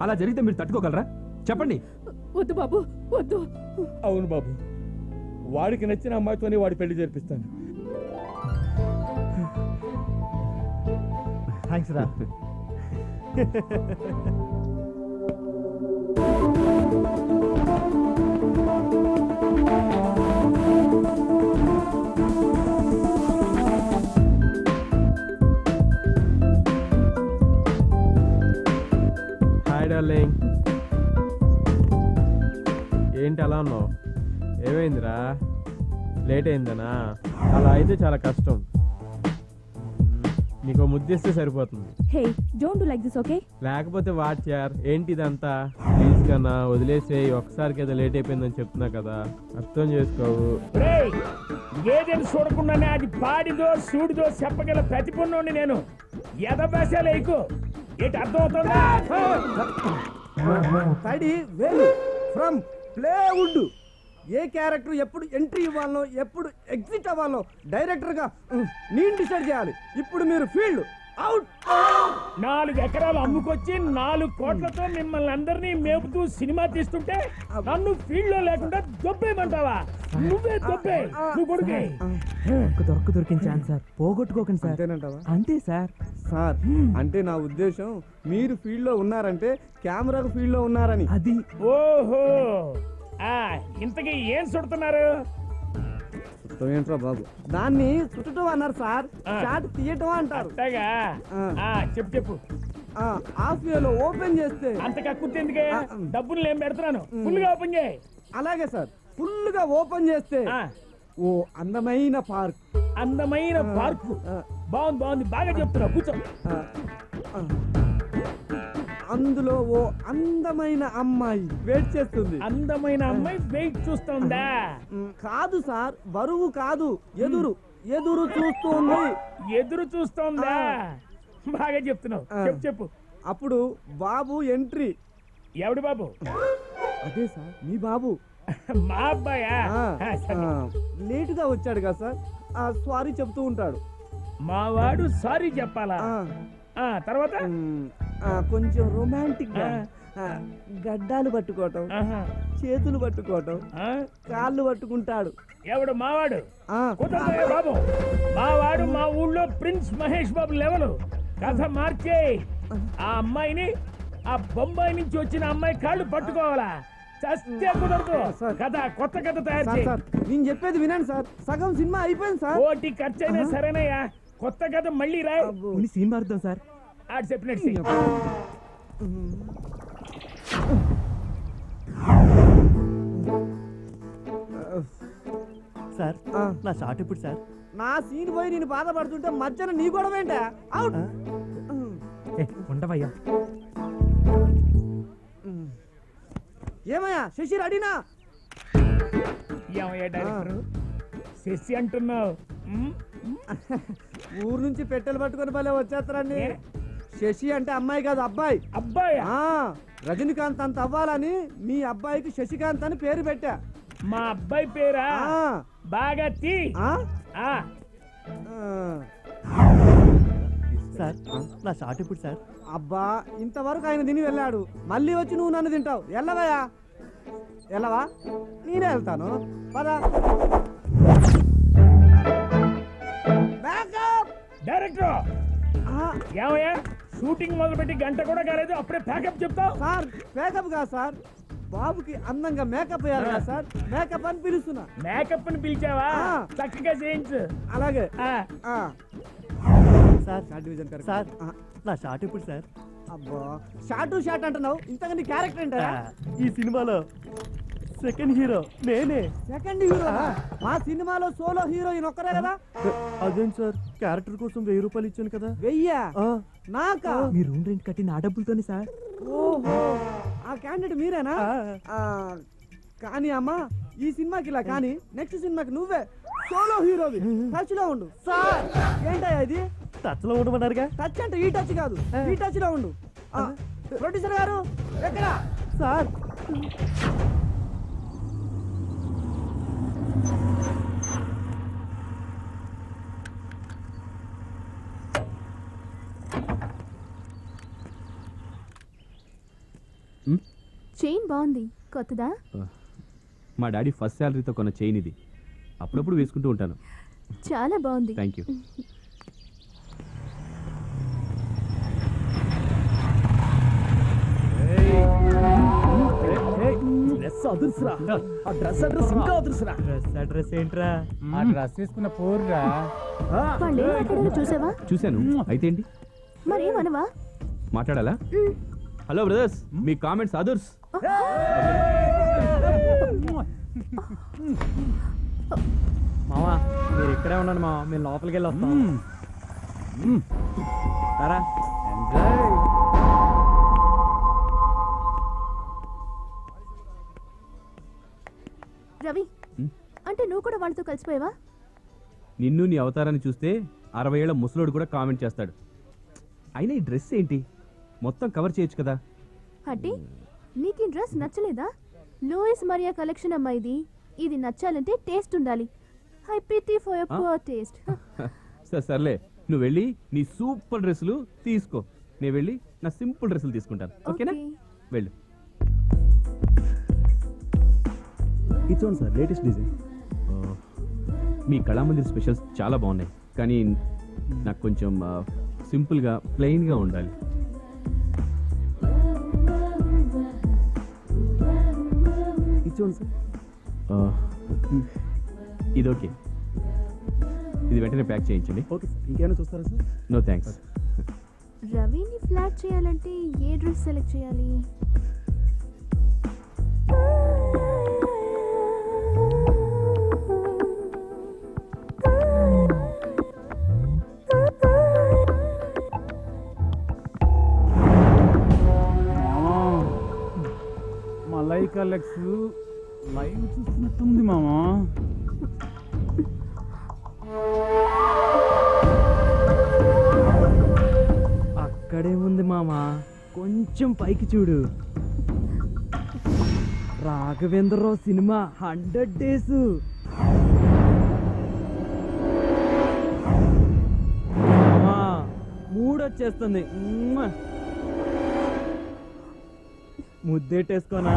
అలా జరిగితే మీరు తట్టుకోగలరా చెప్పండి? వద్దు బాబు వద్దు. అవును బాబు, వాడికి నచ్చిన అమ్మాయితోనే వాడి పెళ్లి జరిపిస్తాను. థ్యాంక్స్ రా. హాయ్ డార్లింగ్, ఏంటి అలా ఉన్నావు? ఏమైందిరా? లేట్ అయిందనా? అలా అయితే చాలా కష్టం. నీకు ముద్దిస్తే సరిపోతుంది. Hey don't do like this, okay? లేకపోతే వాట్ యార్, ఏంటి ఇదంతా? ప్లీజ్ కన్నా వదిలేసే. ఒకసారికి ఏదో లేట్ అయిపోయిందని చెప్తున్నా కదా, అర్థం చేసుకోవు. ఏదేని చూడకుండానే అది పాడిదో సూడిదో చెప్పగల ప్రతిపన్నుండి నేను ఎదభాషాలు ఎక్కువ ఏంటి అర్థం అవుతుందా? ఫ్రమ్ ప్లేవుడ్ ఏ క్యారెక్టర్ ఎప్పుడు ఎంట్రీ ఇవ్వాలో ఎప్పుడు ఎగ్జిట్ అవ్వాలో డైరెక్టర్గా నేను డిసైడ్ చేయాలి. ఇప్పుడు మీరు ఫీల్డ్ అవుట్. 4 ఎకరాలు అమ్ముకొచ్చి 4 కోట్లతో మిమ్మల్ని అందరినీ మేపుతూ సినిమా తీస్తుంటే నన్ను ఫీల్డ్ లో లేకుండా దొబ్బేయమంటావా? నువ్వే దొబ్బే, నువ్వు కొడుకే. దొరికిన ఛాన్స్ సార్, పోగొట్టుకోకండి సార్. అంతేనంటావా? అంతే సార్. సార్ అంటే నా ఉద్దేశం మీరు ఫీల్డ్ లో ఉన్నారంటే కెమెరాకు ఫీల్డ్ లో ఉన్నారని. అది ఓహో, ఇంతకీ ఏం చుడుతున్నారు? ఏంట్రా బాబు, దాన్ని చుట్టడం అన్నారు సార్, షాట్ తీయటం అంటారు. చెప్పు చెప్పు. హాఫ్ వేలో ఓపెన్ చేస్తే అంత కక్కుర్తి ఎందుకే? డబ్బులు నేను పెడతాను, ఫుల్ గా ఓపెన్ చేయి. అలాగే సార్, ఫుల్ గా ఓపెన్ చేస్తే ఓ అందమైన పార్క్. అందమైన పార్క్ బాగుంది బాగుంది, బాగా చెప్తున్నా, కూర్చో. అందులో ఓ అందమైన అమ్మాయి వెయిట్ చేస్తుంది. అందమైన అమ్మాయి వెయిట్ చూస్తుందా? కాదు సార్, బరువు కాదు, ఎదురు ఎదురు చూస్తుంది. ఎదురు చూస్తుందా? బాగా చెప్తున్నావు, చెప్పు చెప్పు. అప్పుడు బాబు ఎంట్రీ. ఎవడు బాబు? అదే సార్ మీ బాబు. మా అబ్బాయా? లేటుగా వచ్చాడు కదా సార్, సారీ చెప్తూ ఉంటాడు. మా వాడు సారీ చెప్పాలా? తర్వాత కొంచెం రొమాంటిక్ గా గడ్డాలు పట్టుకోవటం, చేతులు పట్టుకోవటం, కాళ్ళు పట్టుకుంటాడు. ఎవడు మావాడు? బాబు మావాడు మా ఊళ్ళో ప్రిన్స్ మహేష్ బాబు లెవెల్. కథ మార్చే ఆ అమ్మాయిని ఆ బొంబాయి నుంచి వచ్చిన అమ్మాయి కాళ్ళు పట్టుకోవాలా? చస్తే కుదరదు. కథ కొత్త కథ తయారు చేయి. నేను చెప్పేది వినండి సార్, సగం సినిమా అయిపోయింది సార్. కోటి ఖర్చు అయినా సరేనయ్యా, కొత్త కథ మళ్ళీ రాయి. సీన్ మారుద్దాం సార్. ఆడు చెప్పినట్టు సార్, నా షాట్ ఇప్పుడు సార్. నా సీన్ పోయి నేను బాధపడుతుంటే మధ్యన నీ గొడవ ఏంటా? అవుట్. ఉండవయ్యా. ఏమయ్యా శశి రెడీనా? ఏమయ్యా డైరెక్టర్ శశి అంటున్నావు? ఊరు నుంచి పెట్టెలు పట్టుకొని భలే వచ్చేస్తారండి. శశి అంటే అమ్మాయి కాదు, అబ్బాయి. అబ్బాయి? రజనీకాంత్ అంత అవ్వాలని మీ అబ్బాయికి శశికాంత్ అని పేరు పెట్టా. మా అబ్బాయి పేరా? బాగా తీ. సార్ నా షాట్ ఇప్పుడు సార్. అబ్బా ఇంతవరకు ఆయన తిని వెళ్ళాడు, మళ్ళీ వచ్చి నువ్వు నన్ను తింటావు. వెళ్ళవయ్యా, వెళ్ళవా? నేనే వెళ్తాను, పదా. డైరెక్టర్ ఏమయ్యా, షూటింగ్ మొదలుపెట్టి గంట కూడా కాలేదు, అప్పుడే ప్యాకప్ చెప్తావు? సార్ మేకప్ కాదు సార్, బాబుకి అందంగా మేకప్ వేయాలి కదా సార్, మేకప్ అని పిలుస్తున్నా. మేకప్ ని పిలిచావా? చక్కగా చేయించు. అలాగే సార్. Short division sir. నా షార్ట్ ఇప్పుడు సార్. అబ్బా షార్ట్ అంటున్నావు, ఇంతగా నీ క్యారెక్టర్ ఏంటా? ఈ సినిమాలో సెకండ్ హీరో నేనే. Second hero? మా సినిమాలో సోలో హీరోయిన్ ఒక్కరే కదా. అదేం సార్, క్యారెక్టర్ కోసం 1000 రూపాయలు ఇచ్చాను కదా. 1000 నాకా? మీ రూమ్ రెంట్ కట్టి నా డబ్బులతోనే సార్. ఓహో, ఆ క్యాండిడేట్ మీరేనా? కానీ అమ్మా ఈ సినిమాకి ఇలా, కానీ నెక్స్ట్ సినిమాకి నువ్వే సోలో హీరోవి. టచ్ లో ఉండు సార్. ఏంటయ్యా ఇది? టచ్ లో ఉండమన్నారుగా. టచ్ అంటే ఈ టచ్ కాదు, ఈ టచ్ లో ఉండు. ప్రొడ్యూసర్ గారు ఎక్కడ సార్? చైన్ బాగుంది, కొత్తదా? మా డాడీ ఫస్ట్ శాలరీతో కొన్న చైన్ ఇది, అప్పుడప్పుడు వేసుకుంటూ ఉంటాను. చాలా బాగుంది. Thank you. అడ్రస్ ఏంట్రా? ఆ డ్రెస్ వేసుకున్న పోర్రా. వాళ్ళు ఏం మాట్లాడారో చూసావా? చూశాను, అయితే ఏంటి? మరేమనవా? మాట్లాడాలా? హలో బ్రదర్స్, మీ కామెంట్స్ అదర్స్. మావా మీరు ఇక్కడే ఉన్నాను మావా, మేము లోపలికి వెళ్ళి వస్తాం. సరా రవి, అంటే నువ్వు కూడా వాళ్ళతో కలిసిపోయావా? నిన్ను నీ అవతారాన్ని చూస్తే 60 ఏళ్ల ముసలోడు కూడా కామెంట్ చేస్తాడు. అయినా ఈ డ్రెస్ ఏంటి, మొత్తం కవర్ చేయొచ్చు కదా. అంటే నీకు ఈ డ్రెస్ నచ్చలేదా? లూయిస్ మరియా కలెక్షన్ అమ్మా ఇది. ఇది నచ్చాలంటే టేస్ట్ ఉండాలి. I pity for your poor taste. సర్లే, నువ్వు వెళ్ళి నీ సూపర్ డ్రెస్సులు తీసుకో, నేను వెళ్ళి నా సింపుల్ డ్రెస్సులు తీసుకుంటాను. ఓకేనా? వెళ్ళు. ఇచ్చోండి సార్, లేటెస్ట్ డిజైన్. మీ కళామందిర్ స్పెషల్స్ చాలా బాగున్నాయి, కానీ నాకు కొంచెం సింపుల్గా ప్లెయిన్గా ఉండాలి. ఇచ్చోండి సార్. ఇది ఓకే, ఇది వెంటనే ప్యాక్ చేయించండి. Okay sir. ఇంకేమైనా చూస్తారా సార్? No thanks. రవిని ఫ్లాట్ చేయాలంటే ఏ డ్రెస్ సెలెక్ట్ చేయాలి? మలైకా లెక్స్ లైవ్ చూస్తున్నట్టుంది మామా. అక్కడే ఉంది మామా, కొంచెం పైకి చూడు. Raghavendra Rao cinema 100 days. మూడొచ్చేస్తుంది. ముద్దేటేసుకోనా?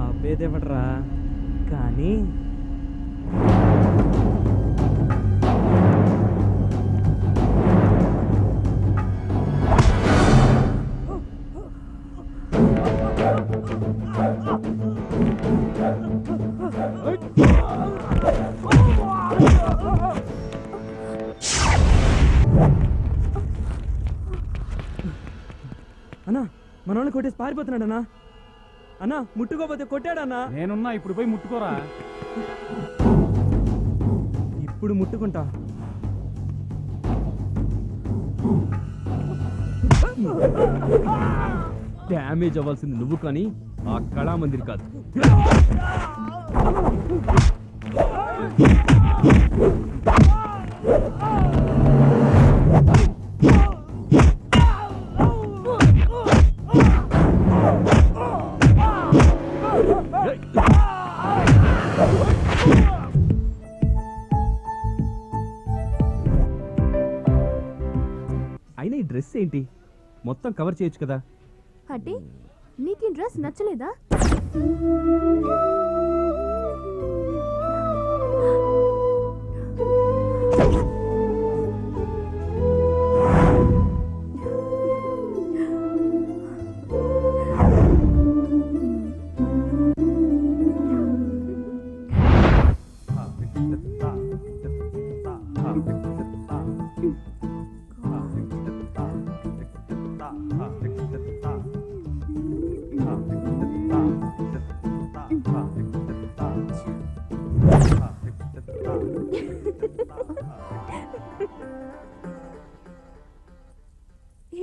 ఆపేదేవట్రా కానీ అన్నా మనోళ్ళని కొట్టేసి పారిపోతున్నాడు అన్నా. అన్నా ముట్టుకోపోతే కొట్టాడన్నా. నేనున్నా, ఇప్పుడు పోయి ముట్టుకోరా. ఇప్పుడు ముట్టుకుంటా. డ్యామేజ్ అవ్వాల్సింది నువ్వు కానీ ఆ కళామందిర్ కాదు. డ్రెస్ ఏంటి మొత్తం కవర్ చేయొచ్చు కదా. అంటే నీకు ఈ డ్రెస్ నచ్చలేదా?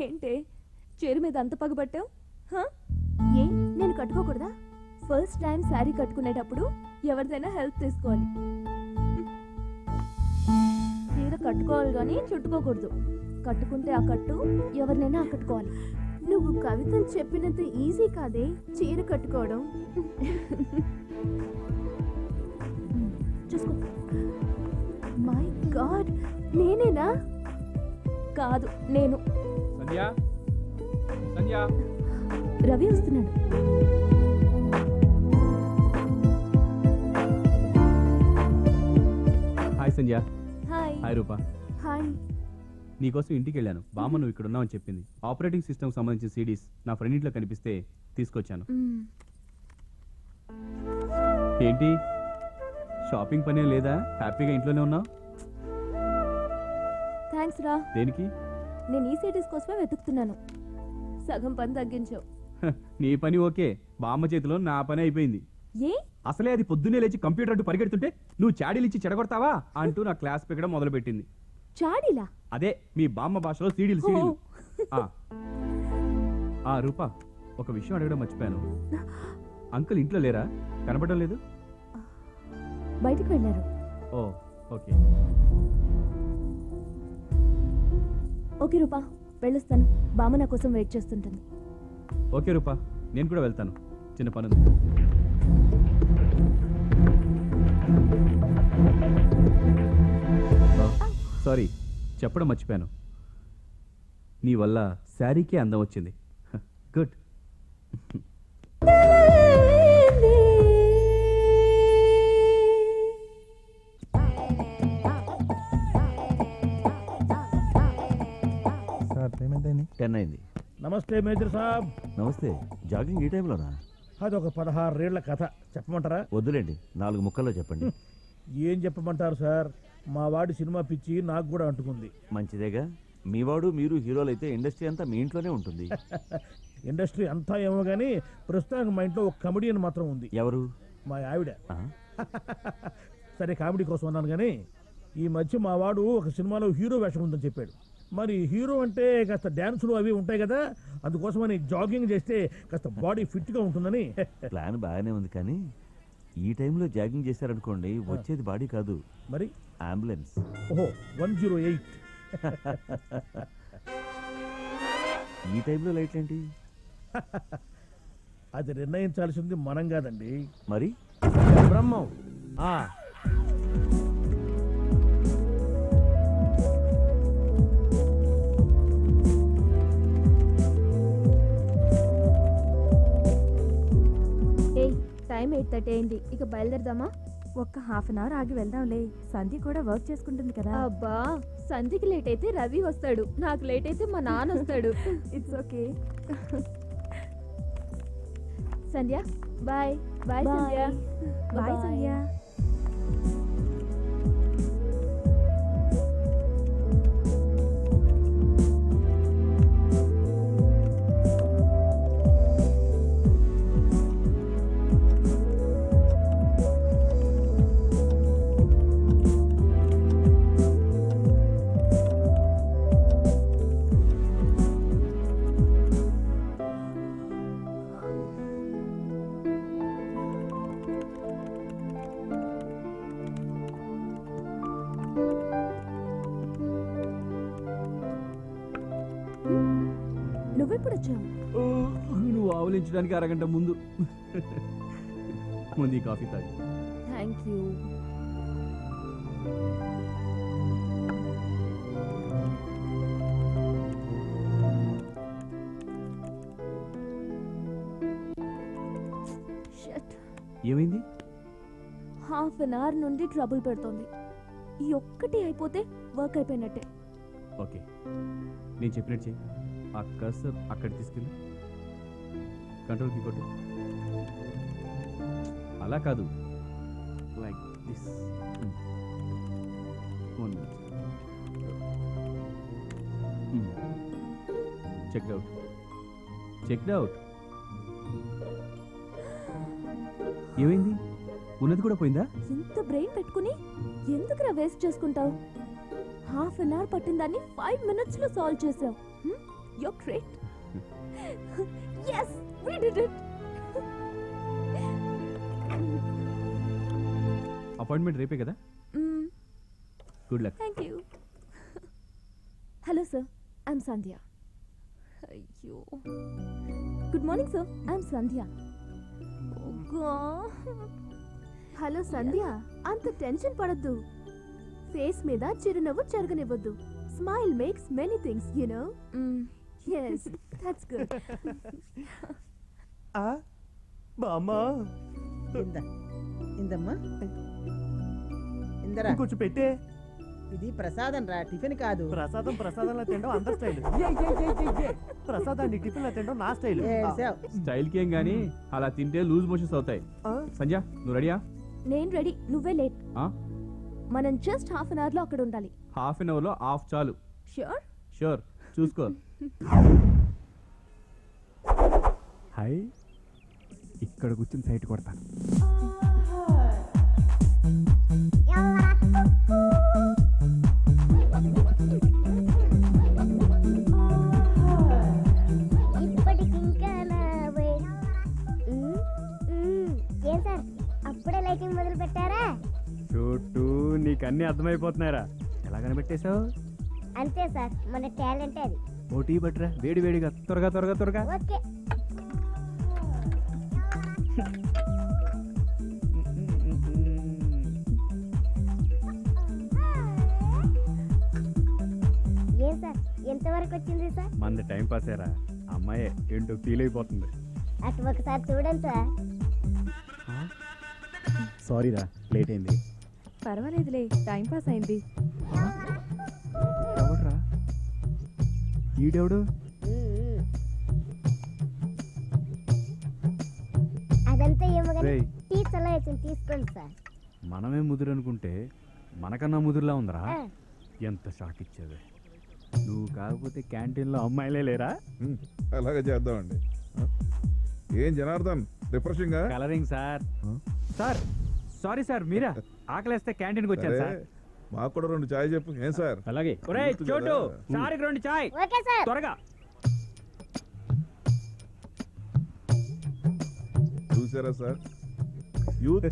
ఏంటే చీర మీద అంత పగబట్టావు? ఏ నేను కట్టుకోకూడదా? ఫస్ట్ టైం శారీ కట్టుకునేటప్పుడు ఎవరిదైనా హెల్ప్ తీసుకోవాలి. చీర కట్టుకోవాలి కానీ చుట్టుకోకూడదు. కట్టుకుంటే ఆ కట్టు ఎవరినైనా కట్టుకోవాలి. నువ్వు కవితలు చెప్పినంత ఈజీ కాదే చీర కట్టుకోవడం. చూసుకో. మై గాడ్, నేనేనా? కాదు నేను. సంధ్య సంధ్య రవి వస్తున్నాడు. హాయ్ సంధ్య. హాయ్. హాయ్ రూపా. హాయ్. నీకోసం ఇంటికి వెళ్ళాను. బామ్మ నువ్వు ఇక్కడ ఉన్నావని చెప్పింది. ఆపరేటింగ్ సిస్టమ్ సంబంధించిన సిడీస్ నా ఫ్రెండ్ ఇంట్లో కనిపిస్తే తీసుకొచ్చాను. ఏంటి షాపింగ్ పనే లేదా? హ్యాపీగా ఇంట్లోనే ఉన్నావు? థ్యాంక్స్ రా. దేనికి? నేను ఈ సిటీస్ కోసమే వెతుకుతున్నాను. సగం పని తగ్గించావు. నీ పని ఓకే, బామ్మ చేతిలో నా పని అయిపోయింది. ఏ అసలే అది పొద్దున్నే లేచి కంప్యూటర్ అంటూ పరిగెడుతుంటే నువ్వు చాడీలు ఇచ్చి చెడగొడతావా అంటూ నా క్లాస్ పెట్టడం మొదలు పెట్టింది. చాడీలా? అదే మీ బామ్మ భాషలో సీడీలు సీడీలు. రూపా, ఒక విషయం అడగడం మర్చిపోయాను. అంకుల్ ఇంట్లో లేరా? కనబడడం లేదు. బయటికి వెళ్ళారు. ఓ ఓకే. ఓకే రూపా, వెళ్ళొస్తాను. బామ్మ నా కోసం వెయిట్ చేస్తుంటుంది. ఓకే రూపా, నేను కూడా వెళ్తాను, చిన్న పని. సారీ, చెప్పడం మర్చిపోయాను. నీ వల్ల శారీకే అందం వచ్చింది. గుడ్. సార్ పేమెంట్ అయింది? 10 అయింది. నమస్తే మేజర్ సాబ్. నమస్తే. జాగింగ్ ఈ టైంలోనా? అదొక 16 ఏళ్ల కథ చెప్పమంటారా? వద్దులేండి, 4 ముక్కల్లో చెప్పండి. ఏం చెప్పమంటారు సార్, మా వాడి సినిమా పిచ్చి నాకు కూడా అంటుకుంది. మంచిదేగా, మీ వాడు మీరు హీరోలు అయితే ఇండస్ట్రీ అంతా మీ ఇంట్లోనే ఉంటుంది. ఇండస్ట్రీ అంతా ఏమో కానీ ప్రస్తుతానికి మా ఇంట్లో ఒక కమెడియన్ మాత్రం ఉంది. ఎవరు? మా ఆవిడ. సరే కామెడీ కోసం అన్నాను కానీ ఈ మధ్య మా వాడు ఒక సినిమాలో హీరో వేషం ఉందని చెప్పాడు. మరి హీరో అంటే కాస్త డ్యాన్సులు అవి ఉంటాయి కదా, అందుకోసమని జాగింగ్ చేస్తే కాస్త బాడీ ఫిట్గా ఉంటుందని. ప్లాన్ బాగానే ఉంది కానీ ఈ టైంలో జాగింగ్ చేశారనుకోండి వచ్చేది బాడీ కాదు, మరి అంబులెన్స్. ఓహో, 108. ఈ టైంలో లైట్లు ఏంటి? అది నిర్ణయించాల్సింది మనం కాదండి, మరి బ్రహ్మం. టైం 8:30 అయింది. ఇక బయలుదేరదామా? ఒక్క హాఫ్ అన్ అవర్ ఆగి వెళ్దాంలే. సంధ్య కూడా వర్క్ చేసుకుంటుంది కదా. అబ్బా, సంధ్యకి లేట్ అయితే రవి వస్తాడు, నాకు లేట్ అయితే మా నాన్న వస్తాడు. It's okay. Sandhya bye. Bye Sandhya. Bye Sandhya. నువ్వెప్పుడు వచ్చావు? నువ్వు ఆవులించడానికి అరగంట ముందు. ముందు ఈ కాఫీ తాగి. Thank you. ఏమైంది? హాఫ్ అన్ అవర్ నుండి ట్రబుల్ పెడుతోంది. ఈ ఒక్కటి అయిపోతే వర్క్ అయిపోయినట్టే. ఓకే, నేను చెప్పినట్టు చెయ్యి. ఆ కర్సర్ అక్కడ తీసుకెళ్ళి కంట్రోల్ కీ కొట్టు. అలా కాదు, like this. 1 minute. Check out, check out. ఏమైంది? ఉన్నది కూడా పోయిందా? ఎంత బ్రెయిన్ పెట్టుకుని ఎందుకురా వేస్ట్ చేసుకుంటావు? హాఫ్ అన్ అవర్ పట్టిన దాన్ని 5 minutes లో సాల్వ్ చేసావు. You are great. yes, we did it. Appointment రేపే కదా? Good luck. Thank you. Hello sir, I'm Sandhya. అయ్యో, good morning sir, I'm Sandhya. Hello Sandhya, అంత టెన్షన్ పడద్దు. ఫేస్ మీద చిరునవ్వు చెరగనివ్వద్దు. Smile makes many things, you know. yes, that's good. బామ్మా, ఇందమ్మా, ఇందరా కొంచెం పెట్టే. ఇది ప్రసాదం రా, టిఫిన్ కాదు. ప్రసాదంలో తినడం అందరి స్టైల్. ప్రసాదాన్ని టిఫిన్లో తినడం నా స్టైల్. స్టైల్కి ఏం కానీ అలా తింటే లూజ్ మోషన్స్ అవుతాయి. సంజయ్, నువ్వు రెడీయా? నేను రెడీ, నువ్వే లేట్. మనం జస్ట్ హాఫ్ అన్ అవర్ లో అక్కడ ఉండాలి. హాఫ్ అన్ అవర్ లో ఆఫ్ చాలు. ష్యూర్? షూర్, చూసుకో. హాయ్, ఇక్కడ కూర్చొని సైట్ కొడతాను. ఏం సార్, అప్పుడే లైటింగ్ మొదలు పెట్టారా? చోటు, నీకు అన్ని అర్థమైపోతున్నారా? ఎలా కనిపెట్టేశావు? అంతే సార్, మన టాలెంట్ అది. ఓటీ బట్రా, వేడి వేడిగా, త్వరగా త్వరగా త్వరగా. ఓకే. ఏం సార్, ఎంతవరకు వచ్చింది సార్? మంది టైం పాస్ అయ్యారా? అమ్మాయే ఏంటో ఫీల్ అయిపోతుంది. అటు ఒకసారి చూడండి సార్. సారీరా, లేట్ అయింది. పర్వాలేదులే, టైం పాస్ అయింది. ఎవడ్రా ఈడెవడు? అదంతా ఏమో కానీ రేయ్. టీ చల్ల వేసింది, తీసుకోండి సార్. మనమే ముదురు అనుకుంటే మనకన్నా ముదురులా ఉందిరా. ఆ. ఎంత షాక్ ఇచ్చేది. నువ్వు కాకపోతే క్యాంటీన్లో అమ్మాయిలే లేరా? అలాగే చేద్దామండి. ఏం Janardhan, refreshing colouring sir. Sir sorry sir, మీరా? ఆకలేస్తే క్యాంటీన్కి వచ్చాను సార్. మాకు కూడా 2 చాయ్ చెప్పు. ఏం సార్? అలాగే. ఒరేయ్ చోటు, సార్కి 2 చాయ్. Okay sir. త్వరగా. చూసారా సార్, యూత్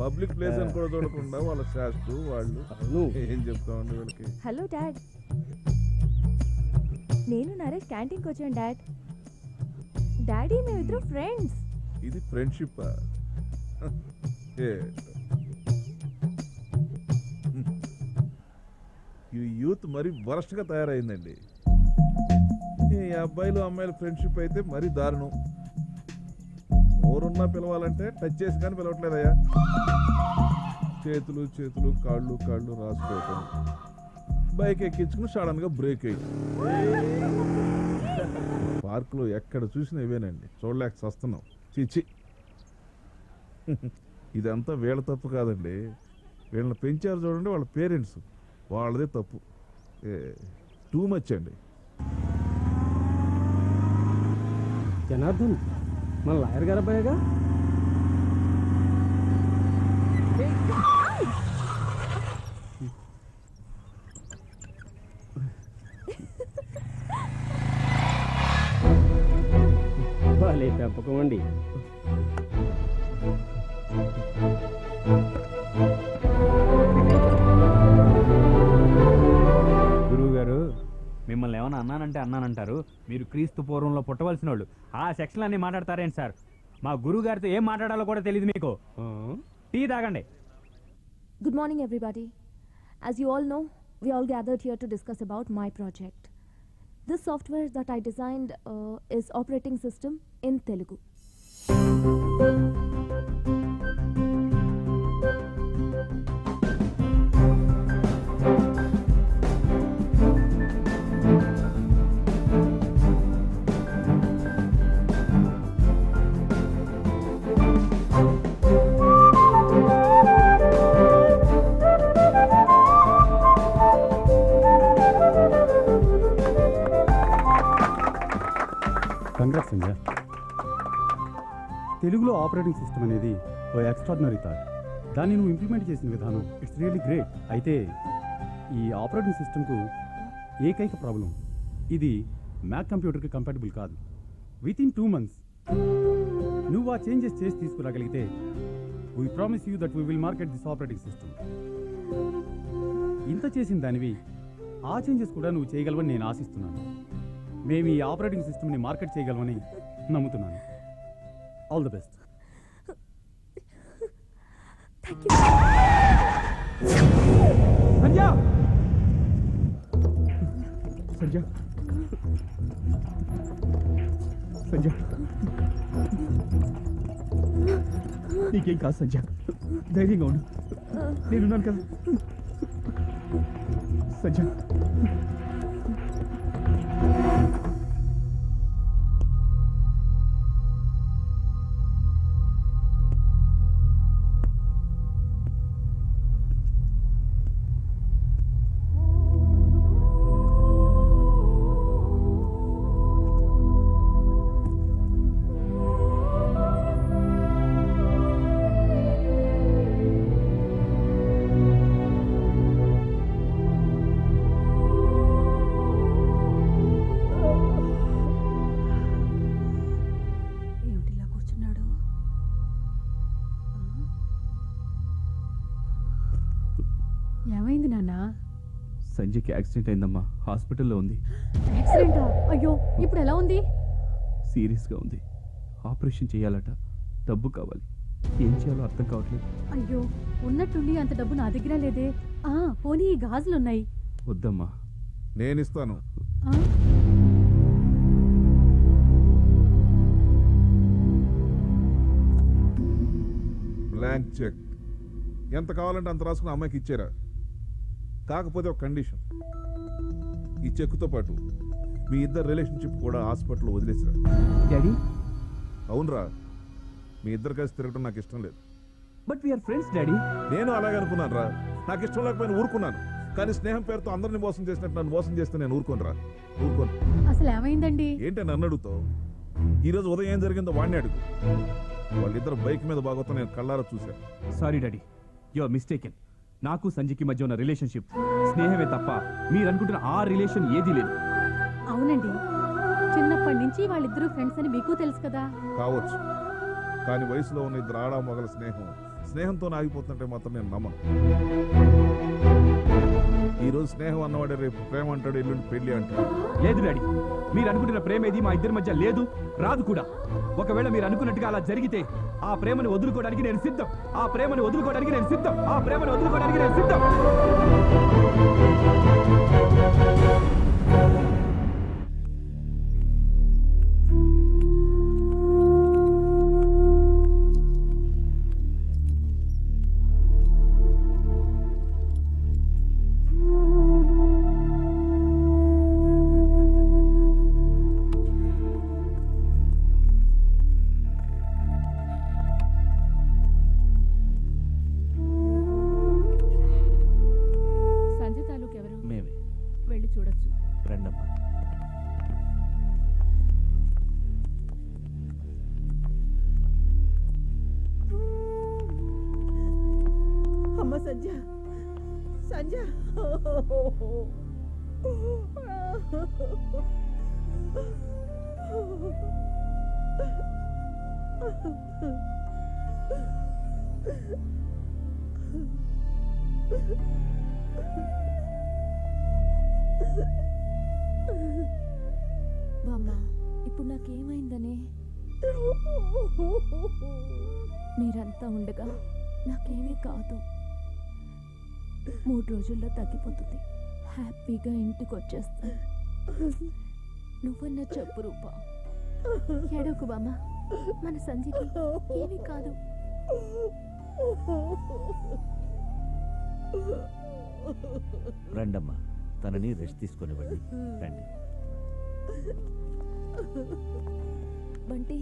పబ్లిక్ ప్లేస్ అని కూడా చూడకుండా వాళ్ళ శాస్త్రు వాళ్ళు ఏం చెప్తామండి వీళ్ళకి. హలో డాడ్, నేను నరేష్ క్యాంటీన్కి వచ్చాను డాడ్. డాడీ, మేమిద్దరం ఫ్రెండ్స్. ఇది ఫ్రెండ్షిప్. ఈ యూత్ మరి వరస్ట్గా తయారైందండి. ఈ అబ్బాయిలు అమ్మాయిల ఫ్రెండ్షిప్ అయితే మరీ దారుణం. నోరున్నా పిలవాలంటే టచ్ చేసి కానీ పిలవట్లేదయ్యా. చేతులు చేతులు, కాళ్ళు కాళ్ళు రాసుకోవటం, బైక్ ఎక్కించుకుని సడన్గా బ్రేక్ అయ్యి. పార్కులో ఎక్కడ చూసినా ఇవేనండి, చూడలేక చస్తున్నాం. చిచ్చి, ఇదంతా వీళ్ళ తప్పు కాదండి. వీళ్ళని పెంచారు చూడండి వాళ్ళ పేరెంట్స్, వాళ్ళదే తప్పు. టూ మచ్ అండి. జనార్దన్, మన లాయర్ గారు అబ్బాయిగా? భలే పెంపకం అండి. గురువుగారు, మిమ్మల్ని ఏమన్నా అన్నానంటారు. మీరు క్రీస్తు పూర్వంలో పుట్టవలసిన వాళ్ళు. ఆ సెక్షన్ అన్ని మాట్లాడతారేంటి సార్? మా గురువు గారితో ఏం మాట్లాడాలో కూడా తెలియదు మీకు. టీ తాగండి. Good morning, everybody. As you all know, we all gathered here to discuss about my project. This software that I designed is operating system in Telugu. Congrats Sanjay. తెలుగులో ఆపరేటింగ్ సిస్టమ్ అనేది ఓ ఎక్స్ట్రాడినరీ థాట్. దాన్ని నువ్వు implement చేసిన విధానం it's really great. అయితే ఈ operating సిస్టమ్కు ఏకైక ప్రాబ్లం, ఇది మ్యాక్ కంప్యూటర్కి కంపాటబుల్ కాదు. విత్ ఇన్ 2 months నువ్వు ఆ చేంజెస్ చేసి తీసుకురాగలిగితే we promise you that we will market this operating system. ఇంత చేసిన దానివి ఆ చేంజెస్ కూడా నువ్వు చేయగలవని నేను ఆశిస్తున్నాను. మేము ఈ ఆపరేటింగ్ సిస్టమ్ని మార్కెట్ చేయగలమని నమ్ముతున్నాను. All the best. Sandhya Sandhya Sandhya నీకేం కాదు సంధ్య, ధైర్యంగా ఉండు, నేనున్నాను కదా సంధ్య. ఏమిటిలా కూర్చున్నాడు? ఏమైంది నాన్న? సంజయ్కి యాక్సిడెంట్ అయిందమ్మా, హాస్పిటల్లో ఉంది. యాక్సిడెంటా? అయ్యో, ఇప్పుడు ఎలా ఉంది? సీరియస్గా ఉంది. ఆపరేషన్ చేయాలట, డబ్బు కావాలి. ఏం చేయాలో అర్థం కావట్లేదు. అయ్యో, ఉన్నట్టుండి అంత డబ్బు నా దగ్గర లేదే. పోనీ ఈ గాజులున్నాయి. వద్దమ్మా, నేనిస్తాను. బ్లాంక్ చెక్ ఎంత కావాలంటే అంత రాసుకుని అమ్మాయికి ఇచ్చారా? కాకపోతే ఒక కండిషన్, ఈ చెక్తో పాటు మీ ఇద్దరు రిలేషన్షిప్ కూడా హాస్పిటల్లో వదిలేసిరా. డాడీ? అవునరా, మీ ఇద్దరు కలిసి తిరగడం నాకు ఇష్టం లేదు. But we're friends daddy. నేను అలాగే అనుకున్నాను రా, నాకు ఇష్టం లేకపోయినా ఊరుకున్నాను. కానీ స్నేహం పేరుతో అందరిని మోసం చేసినట్టు నన్ను మోసం చేస్తే నేను ఊరుకోను రా, ఊరుకోను. అసలు ఏమైందండి? ఏంటి నన్ను అడుగుతావు? ఈరోజు ఉదయం ఏం జరిగిందో వాడిని అడుగు. వాళ్ళిద్దరు బైక్ మీద బాగోతా నేను కళ్ళారా చూశాను. Sorry daddy, you are mistaken. నాకు సంజయ్కి మధ్య ఉన్న రిలేషన్షిప్ స్నేహమే తప్ప మీరు అనుకుంటున్న ఆ రిలేషన్ ఏదీ లేదు. అవునండి, చిన్నప్పటి నుంచి వాళ్ళిద్దరూ ఫ్రెండ్స్ అని మీకు తెలుసు కదా. కావచ్చు, కానీ వయసులో ఉన్న ఇద్దరు ఆడ మగల స్నేహంతో ఆగిపోతుంటే మాత్రం నేను నమ్మను. ఈరోజు స్నేహం అన్నవాడే రేపు ప్రేమ అంటాడు, ఎల్లుండి పెళ్లి అంటాడు. లేదు డాడీ, మీరు అనుకుంటున్న ప్రేమ ఏది మా ఇద్దరి మధ్య లేదు, రాదు కూడా. ఒకవేళ మీరు అనుకున్నట్టుగా అలా జరిగితే ఆ ప్రేమను వదులుకోవడానికి నేను సిద్ధం. ఆ ప్రేమను వదులుకోవడానికి నేను సిద్ధం. ఆ ప్రేమను వదులుకోవడానికి నేను సిద్ధం. సంజయ్ తాలూకు ఎవరు? మేమే. వెళ్ళి చూడొచ్చు. రండమ్మా. అమ్మ సంజ, సంజ, బామ్మ, ఇప్పుడు నాకేమైందని? మీరంతా ఉండగా నాకేమీ కాదు. 3 రోజుల్లో తగ్గిపోతుంది. హ్యాపీగా ఇంటికి వచ్చేస్తా. నువ్వన్నా చెప్పు రూపా. ఏడవకు బామ్మ, మన సంజయ్కి ఏమీ కాదు. రండమ్మా, తనని రెస్ట్ తీసుకొనివ్వండి. రండి. బంటి,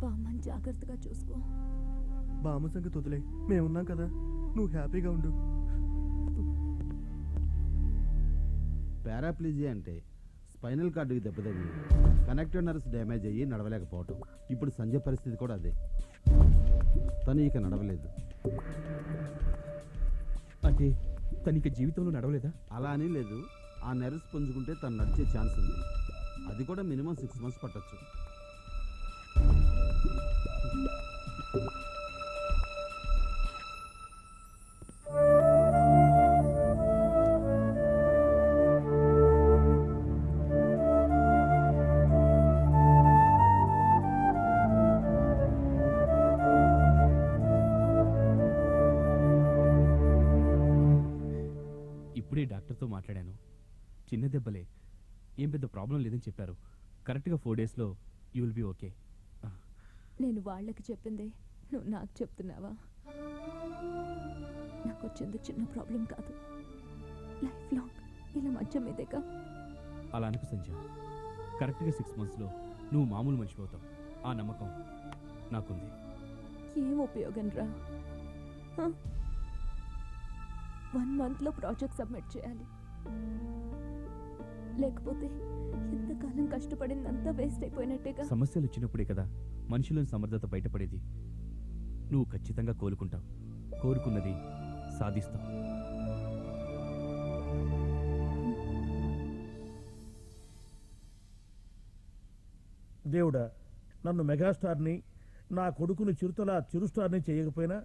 బామ్మని జాగ్రత్తగా చూసుకో. బామ్మ సంగతి వదిలే, మేమున్నాం కదా, నువ్వు హ్యాపీగా ఉండు. పారాప్లీజియా అంటే స్పైనల్ కార్డుకి దెబ్బతగిలి కనెక్టివ్ నర్వ్స్ డ్యామేజ్ అయ్యి నడవలేకపోవటం. ఇప్పుడు సంజయ్ పరిస్థితి కూడా అదే. తను ఇక నడవలేదు. అంటే తను ఇక జీవితంలో నడవలేదా? అలా అని లేదు. ఆ నెర్వ్స్ పుంజుకుంటే తను నడిచే ఛాన్స్ ఉంది. అది కూడా మినిమం 6 months పట్టచ్చు. ఇప్పుడే డాక్టర్తో మాట్లాడాను. చిన్న దెబ్బలే, ఏం పెద్ద ప్రాబ్లం లేదని చెప్పారు. కరెక్ట్గా 4 daysలో యూ విల్ బి ఓకే. నేను వాళ్ళకి చెప్పిందే నువ్వు నాకు చెప్తున్నావా? నాకు వచ్చింది చిన్న ప్రాబ్లం కాదు, లైఫ్ లాంగ్ ఇలా మధ్య మీదేగా. అలా అనుకు సంజయ్. కరెక్ట్గా 6 monthsలో నువ్వు మామూలు మర్చిపోతావు. ఆ నమ్మకం నాకుంది. ఏం ఉపయోగం రా? 1 monthలో ప్రాజెక్ట్ సబ్మిట్ చేయాలి. లేకపోతే ఎంతకాలం కష్టపడిందంతా వేస్ట్ అయిపోయినట్టేగా. సమస్యలు వచ్చినప్పుడే కదా మనిషిలోని సమర్థత బయటపడేది. నువ్వు ఖచ్చితంగా కోలుకుంటావు. కోరుకున్నది సాధిస్తావు. దేవుడా, నన్ను మెగాస్టార్ని, నా కొడుకుని చిరుతలా చిరుస్టార్ని చేయకపోయినా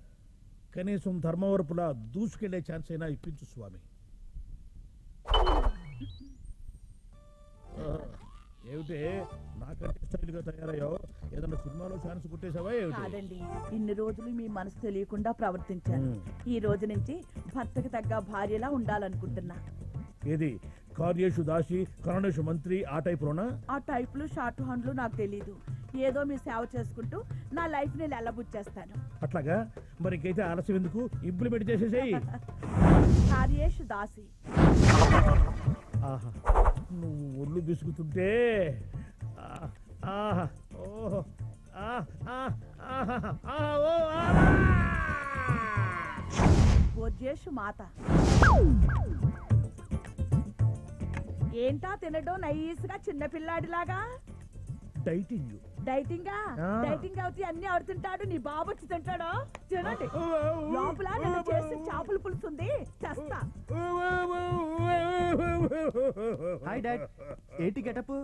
కనీసం ధర్మవరపులా దూసుకెళ్లే ఛాన్స్ అయినా ఇప్పించు స్వామి. ఏమిటే నాకంటే స్టైల్గా తయారయ్యావు? ఏదన్నా సినిమాలో ఛాన్స్ కొట్టేశావా ఏమిటి? కాదండి, ఇన్ని రోజులు మీ మనసు తెలియకుండా ప్రవర్తించాను. ఈ రోజు నుంచి భర్తకు తగ్గ భార్యలా ఉండాలనుకుంటున్నా. ఏది కార్యేషు దాసి కరణేషు మంత్రి ఆ టైపులోనా? ఆ టైపులు షార్ట్ హ్యాండ్లు నాకు తెలీదు. ఏదో మీ సేవ చేసుకుంటూ నా లైఫ్ ని ఎల్లబుచ్చేస్తాను. అట్లాగా? మరి ఇంకైతే ఆలస్యం ఎందుకు? ఇంప్లిమెంట్ చేసేసేయి. కార్యేషు దాసి. ఆహా, నువ్వు ఒళ్ళు బిసుకుతుంటే ఆహా, ఓహో, బొజ్జేషు మాత. ఏంటా తినడం నైస్గా చిన్నపిల్లాడిలాగా? డైటింగ్. డైటింగా? డైటింగ్ అవుతాయి అన్ని ఆడుతుంటాడు. నీ బాబు వచ్చి తింటాడా? తినండి. లోపల నన్ను చేసి చేపల పులుసు ఉంది, చేస్తా. హాయ్ డాడ్, ఏంటి గెటప్?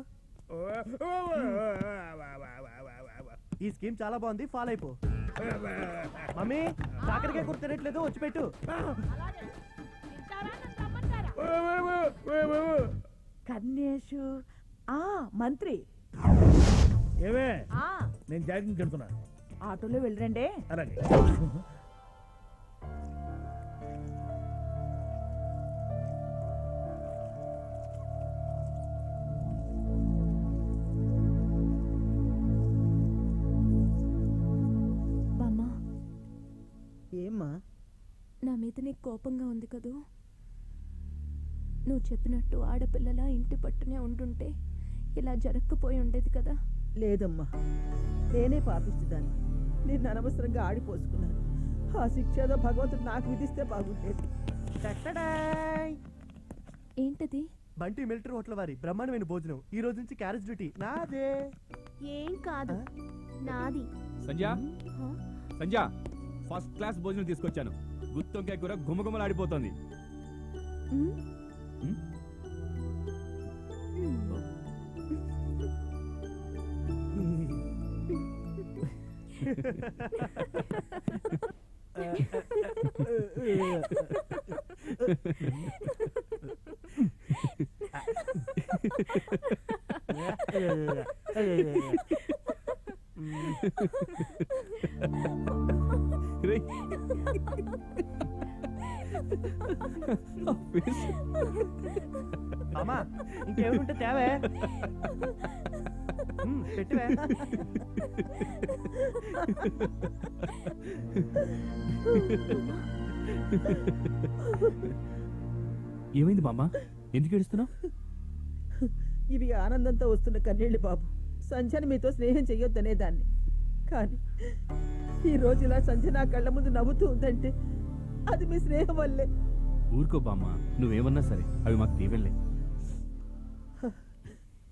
ఈ స్కీమ్ చాలా బాగుంది, ఫాలో అయిపో. మమ్మీ కాకరకాయ కూర తినట్లేదు, వచ్చి పెట్టు. కన్యేషు మంత్రి. ఏమే, నేను జాగింగ్ వెళ్తున్నా. ఆటోలో వెళ్ళరండి. అలాగే. బామ్మా, ఏమ్మా? నా మీద నీకు కోపంగా ఉంది కదూ? నువ్వు చెప్పినట్టు ఆడపిల్లలా ఇంటి పట్టునే ఉండుంటే ఇలా జరగకపోయి ఉండేది కదా. లేదమ్మా, నేనే పాపిస్తుదాన్ని. నేను అనవసరంగా ఆడిపోసుకున్నాను. ఆ శిక్ష ఏదో భగవంతుడు నాకు విధిస్తే బాగుండేది. ఏంటది? బంటి మిలిటరీ హోటల్ వారి బ్రహ్మాండమైన భోజనం. ఈ రోజు నుంచి క్యారేజ్ డ్యూటీ నాదే. ఏం కాదు, నాది. సంజయ్, సంజయ్, ఫస్ట్ క్లాస్ భోజనం తీసుకొచ్చాను. గుత్తొంకాయ కూర గుమగుమలాడిపోతుంది. అమ్మా, ఇంకేమిటి తేవే? పెట్టివే. ఏమైంది బామ్మ? ఎందుకు ఏడుస్తున్నావు? ఇవి ఆనందంతో వస్తున్న కన్నీళ్ళు బాబు. సంధ్యని మీతో స్నేహం చెయ్యొద్దనేదాన్ని, కానీ ఈ రోజు ఇలా సంధ్య నా కళ్ళ ముందు నవ్వుతూ ఉందంటే అది మీ స్నేహం వల్లే. ఊరుకో బామ్మ, నువ్వేమన్నా సరే అవి మాకు దీవెళ్ళే.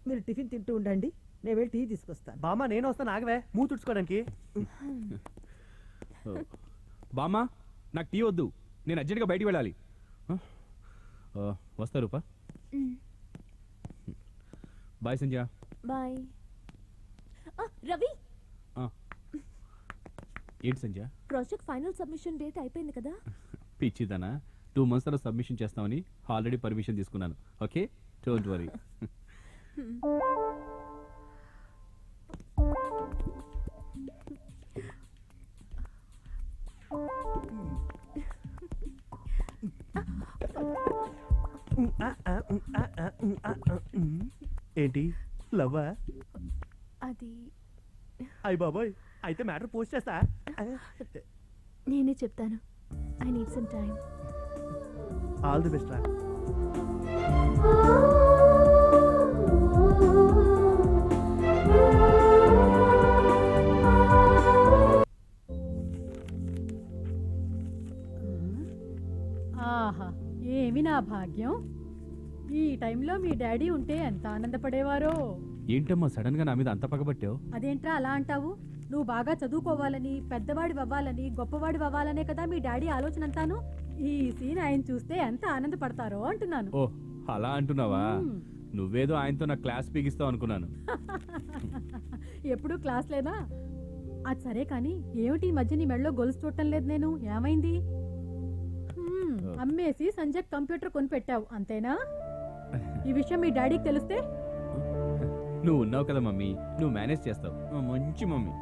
మీరు టిఫిన్ తింటూ ఉండండి, నేను వెళ్ళి టీ తీసుకొస్తాను. బామ్మ నేను వస్తాను, ఆగవే మూతి తుడుచుకోవడానికి. బామ్మా నాకు టీ వద్దు, నేను అర్జెంట్గా బయటికి వెళ్ళాలి. వస్తా రూపా. బాయ్ సంధ్య. బాయ్. రవి, ఏంటి సంధ్య? ప్రాజెక్ట్ ఫైనల్ సబ్మిషన్ డేట్ అయిపోయింది కదా? పిచ్చిదనా, 2 months తర్వాత సబ్మిషన్ చేస్తామని ఆల్రెడీ పర్మిషన్ తీసుకున్నాను. Okay, don't worry. ఏంటి లవ్వా? అది అయ్య బాబోయ్, అయితే మ్యాటర్ పోస్ట్ చేస్తా. నేనే చెప్తాను. I need some time. All the best రా. ఆహా, ఏమి నా భాగ్యం. ఈ టైంలో మీ డాడీ ఉంటే ఎంత ఆనందపడేవారో. ఏంటమ్మా సడన్ గా నా మీద అంత పగబట్టావు? అదేంట్రా అలా అంటావు? నువ్వు బాగా చదువుకోవాలని, పెద్దవాడి అవ్వాలని, గొప్పవాడి అవ్వాలనే కదా మీ డాడీ ఆలోచన అంతాను. ఈ సీన్ ఆయన చూస్తే ఎంత ఆనందపడతారో అంటున్నాను. ఓ అలా అంటున్నావా? నువ్వేదో ఆయనతో నా క్లాస్ పీగిస్తావు అనుకున్నాను. ఎప్పుడు క్లాస్ లేదా? అది సరే కానీ ఏమిటి ఈ మధ్య నీ మెడలో గొలుసు చూడటం లేదు నేను, ఏమైంది? అమ్మేసి సంజయ్ కంప్యూటర్ కొనిపెట్టావు అంతేనా? ఈ విషయం మీ డాడీకి తెలిస్తే? నువ్వు ఉన్నావు కదా మమ్మీ, నువ్వు మేనేజ్ చేస్తావు. మంచి మమ్మీ.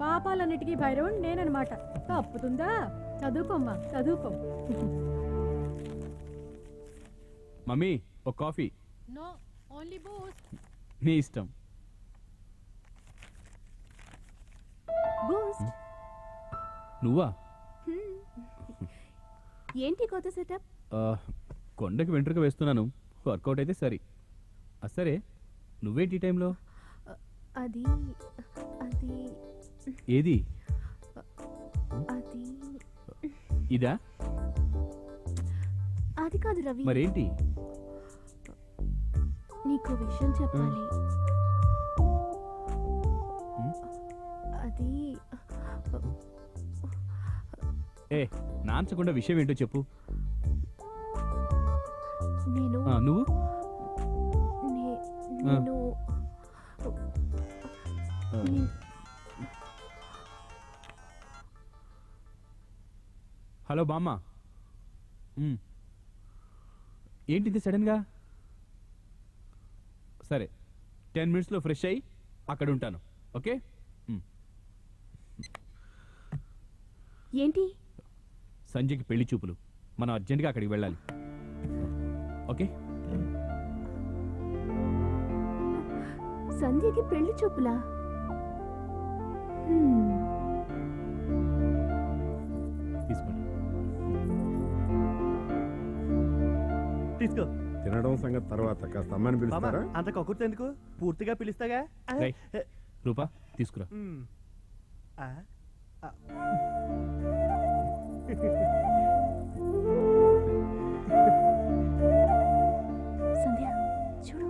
పాపాలన్నిటికీ భైరవుడు నేననమాట. తప్పుతుందా? చదువుకోమ్మా, చదువుకో. మమ్మీ ఒక కాఫీ. No, only Boost. నీ ఇష్టం. బూస్ట్. నువ్వా? ఏంటి కొత్త సెటప్? కొండకి వెంట్రుక వేస్తున్నాను, వర్కౌట్ అయితే సరే. సరే నువ్వేంటి ఈ టైంలో? అది అది ఏది? అది ఇదా? అది కాదు రవి. మరేంటి? నీకు విషయం చెప్పాలి. అది ఏ నాంచకుండా విషయం ఏంటో చెప్పు. నేను నువ్వు నేను హలో బామ్మ, ఏంటిది సడన్గా? సరే 10 minutesలో ఫ్రెష్ అయ్యి అక్కడ ఉంటాను. ఓకే? ఏంటి? సంజయ్కి పెళ్లి చూపులు, మనం అర్జెంటుగా అక్కడికి వెళ్ళాలి. ఓకే? సంధ్యకి పెళ్లి చూపులా? తీసుకోండి. తీసుకో. తినడం సంగతి తర్వాత, కాస్త అమ్మని పిలుస్తారా? అంత కక్కుర్తి ఎందుకు, పూర్తిగా పిలుస్తాగా. రూపా తీసుకురా. సంధ్య చూడు.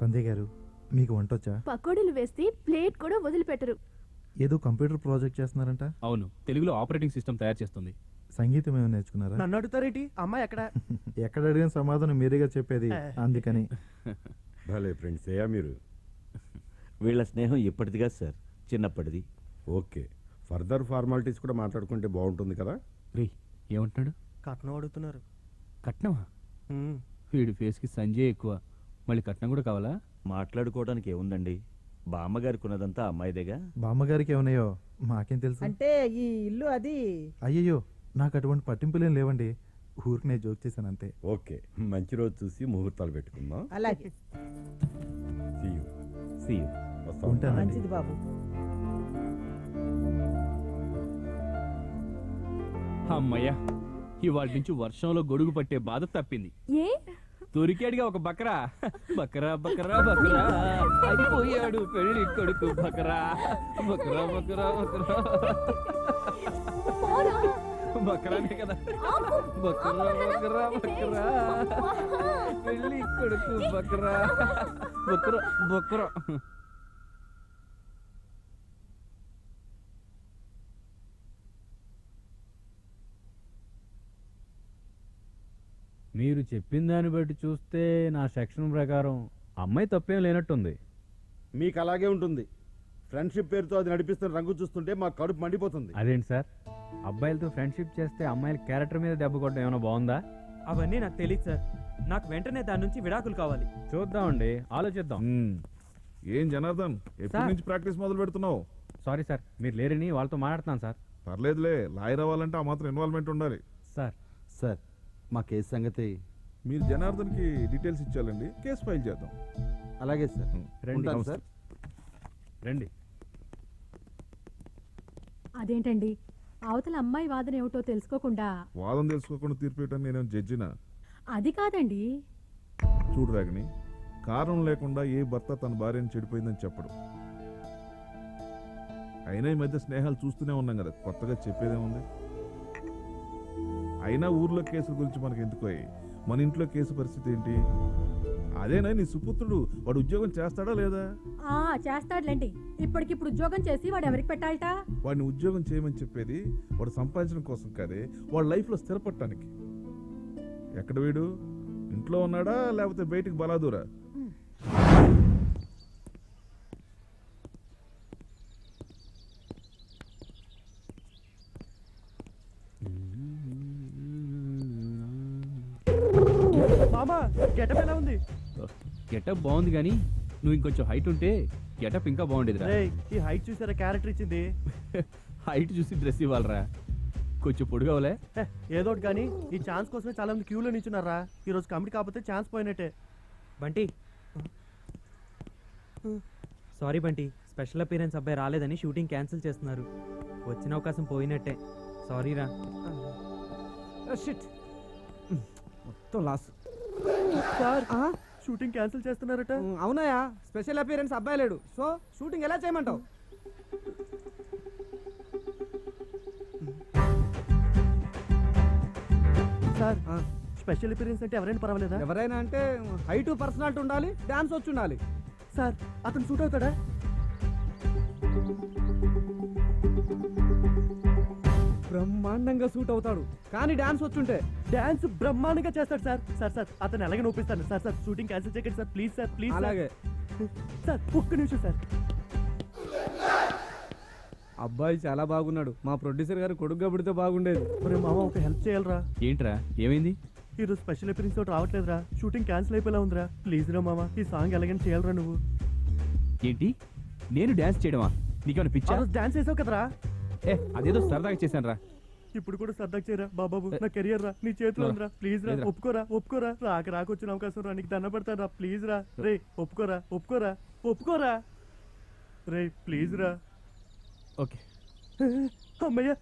సంధ్య గారు, మీకు వంటొచ్చా? పకోడీలు వేస్తే ప్లేట్ కూడా వదిలిపెట్టరు. ఏదో కంప్యూటర్ ప్రాజెక్ట్ చేస్తున్నారంట? అవును, తెలుగులో ఆపరేటింగ్ సిస్టమ్ తయారు చేస్తుంది. సంగీతం ఏమైనా నేర్చుకున్నారా? నన్ను అడుగుతారేంటి? అమ్మాయి ఎక్కడ? ఎక్కడ అడిగిన సమాధానం మీరేగా చెప్పేది, అందుకని. భలే ఫ్రెండ్స్ అయ్యా మీరు. వీళ్ళ స్నేహం ఇప్పటిదిగా సార్, చిన్నప్పటిది. ఓకే, ఫర్దర్ ఫార్మాలిటీస్ కూడా మాట్లాడుకుంటే బాగుంటుంది కదా. రే ఏమంటున్నాడు? కట్నం అడుగుతున్నారు. కట్నమా? వీడి ఫేస్కి సంజయ్ ఎక్కువ, మళ్ళీ కట్నం కూడా కావాలా? మాట్లాడుకోవడానికి ఏముందండి, బామ్మగారికి ఉన్నదంతా అమ్మాయిదేగా. బామ్మగారికి ఏమన్నాయో మాకేం తెలుసు. అంటే ఈ ఇల్లు అది. అయ్యయ్యో, నాకు అటువంటి పట్టింపులేం లేవండి, ఊరికి నేను జోక్ చేశాను అంతే. ఓకే, మంచి రోజు చూసి ముహూర్తాలు పెట్టుకుందాం. అలాగే. See you. ఉంటానండి. మంచిది బాబు. అమ్మయ్యా, ఇవాళ నుంచి వర్షంలో గొడుగు పట్టే బాధ తప్పింది. ఏ దొరికాడుగా ఒక బకరా. బకరా బకరా బకరా అయిపోయాడు పెళ్లి కొడుకు. బకరా బకరా బకరా బకరా బకరానే కదా బకరా బకరా బకరా పెళ్ళి కొడుకు బకరా బకరా బకరా. మీరు చెప్పిన దాన్ని బట్టి చూస్తే నా సెక్షన్ ప్రకారం అమ్మాయి తప్పేం లేనట్టుంది. మీకు అలాగే ఉంటుంది. ఫ్రెండ్షిప్ పేరుతో అది నడిపిస్తున్న రంగు చూస్తుంటే మా కడుపు మండిపోతుంది. అదేంటి సార్, అబ్బాయిలతో ఫ్రెండ్షిప్ చేస్తే అమ్మాయిల క్యారెక్టర్ మీద దెబ్బ కొట్టడం ఏమైనా బాగుందా? అవన్నీ నాకు తెలియదు సార్. నాకు వెంటనే దాని నుంచి విడాకులు కావాలి. చూద్దామండి, ఆలోచిద్దాం. ఏం జనార్దన్, ఎప్పటి నుంచి ప్రాక్టీస్ మొదలు పెడుతున్నావు? సారీ సార్, మీరు లేరని వాళ్ళతో మాట్లాడుతున్నాను సార్. పర్లేదులే, లాయర్ అవ్వాలంటే ఆ మాత్రం ఇన్వాల్వ్మెంట్ ఉండాలి. సార్ మా కేసు సంగతి మీరు జనార్దన్కి డీటెయిల్స్ ఇచ్చాలండి, కేసు ఫైల్ చేద్దాం. అలాగే సార్. రండి ఉంటాను సార్. రండి. అదేంటండి, అవతల అమ్మాయి వాదన ఏమిటో తెలుసుకోకుండా? వాదన తెలుసుకోకుండా తీర్పు ఇవ్వటానికి నేనేం జడ్జినా? అది కాదండి. చూడు రాగిని, కారణం లేకుండా ఏ భర్త తన భార్యను చెడిపోయిందని చెప్పడు. అయినా ఈ మధ్య స్నేహాలు చూస్తూనే ఉన్నాం కదా, కొత్తగా చెప్పేదేముంది? అయినా ఊర్లో కేసుల గురించి మనకి ఎందుకో, మన ఇంట్లో కేసు పరిస్థితి ఏంటి? అదేనా నీ సుపుత్రుడు, వాడు ఉద్యోగం చేస్తాడా లేదా? చేస్తాడులేండి. ఇప్పటికిప్పుడు ఉద్యోగం చేసి వాడు ఎవరికి పెట్టాలట? వాడిని ఉద్యోగం చేయమని చెప్పేది వాడు సంపాదించడం కోసం కాదే, వాడు లైఫ్లో స్థిరపడటానికి. ఎక్కడ వీడు, ఇంట్లో ఉన్నాడా లేకపోతే బయటికి బలాదూరా? మామా గెటప్ ఎలా ఉంది? గెటప్ బాగుంది కానీ నువ్వు ఇంకొంచెం హైట్ ఉంటే గెటప్ ఇంకా బాగుండేదిరా. రేయ్, ఈ హైట్ చూసారా క్యారెక్టర్ ఇచ్చింది? హైట్ చూసి డ్రెస్ ఇవ్వాలరా, కొంచెం పొడుగవలే. ఏదో ఒకటి కానీ ఈ ఛాన్స్ కోసమే చాలా మంది క్యూలో నిల్చున్నారా. ఈ రోజు కమిటీ కాకపోతే ఛాన్స్ పోయినట్టే. Bunty, sorry Bunty, special appearance అబ్బాయి రాలేదని షూటింగ్ క్యాన్సిల్ చేస్తున్నారు. వచ్చిన అవకాశం పోయినట్టే, సారీరా. మొత్తం లాస్. సార్, షూటింగ్ క్యాన్సిల్ చేస్తున్నారట. అవునాయా, స్పెషల్ అపీరెన్స్ అబ్బాయి లేడు, సో షూటింగ్ ఎలా చేయమంటావు? సార్, స్పెషల్ అపీరెన్స్ అంటే ఎవరైనా పర్వాలేదా? ఎవరైనా అంటే హైట్ పర్సనాలిటీ ఉండాలి, డాన్స్ వచ్చి ఉండాలి. సార్, అతను సూట్ అవుతాడా? బ్రహ్మాండంగా సూట్ అవుతాడు, కానీ డాన్స్ వచ్చుంటే. డాన్స్ బ్రహ్మాండంగా చేస్తాడు సార్. సార్ సార్ అతను ఎలాగే నొప్పిస్తాను సార్. సార్ షూటింగ్ క్యాన్సిల్ చేయకండి సార్, ప్లీజ్ సార్, ప్లీజ్. అలాగే సార్, ఒక్క నిమిషం సార్. అబ్బాయి చాలా బాగున్నాడు, మా ప్రొడ్యూసర్ గారు కొడుకుగా పుడితే బాగుండేది. మరి మామ ఒక హెల్ప్ చేయాలరా. ఏంట్రా, ఏమైంది? ఈరోజు స్పెషల్ అపీరెన్స్ తోటి రావట్లేదురా, షూటింగ్ క్యాన్సిల్ అయిపోయేలా ఉందిరా. ప్లీజ్ రా మామ, ఈ సాంగ్ ఎలాగైనా చేయాలరా నువ్వు. ఏంటి, నేను డాన్స్ చేయడమా? నీకేమైనా పిచ్చా? డాన్స్ చేసావు కదరా. అదేదో సరదాగా చేశాను రా. ఇప్పుడు కూడా సరదాగా చేయరా బాబాబు, నా కెరియర్ రా నీ చేతిలో ఉందిరా. ప్లీజ్ రా, ఒప్పుకోరా ఒప్పుకోరా. రాకొచ్చిన అవకాశం రా, నీకు దండ పెడతాను రా. ప్లీజ్ రా రే, ఒప్పుకోరా ఒప్పుకోరా ఒప్పుకోరా రే, ప్లీజ్ రా. ఓకే అమ్మయ్య.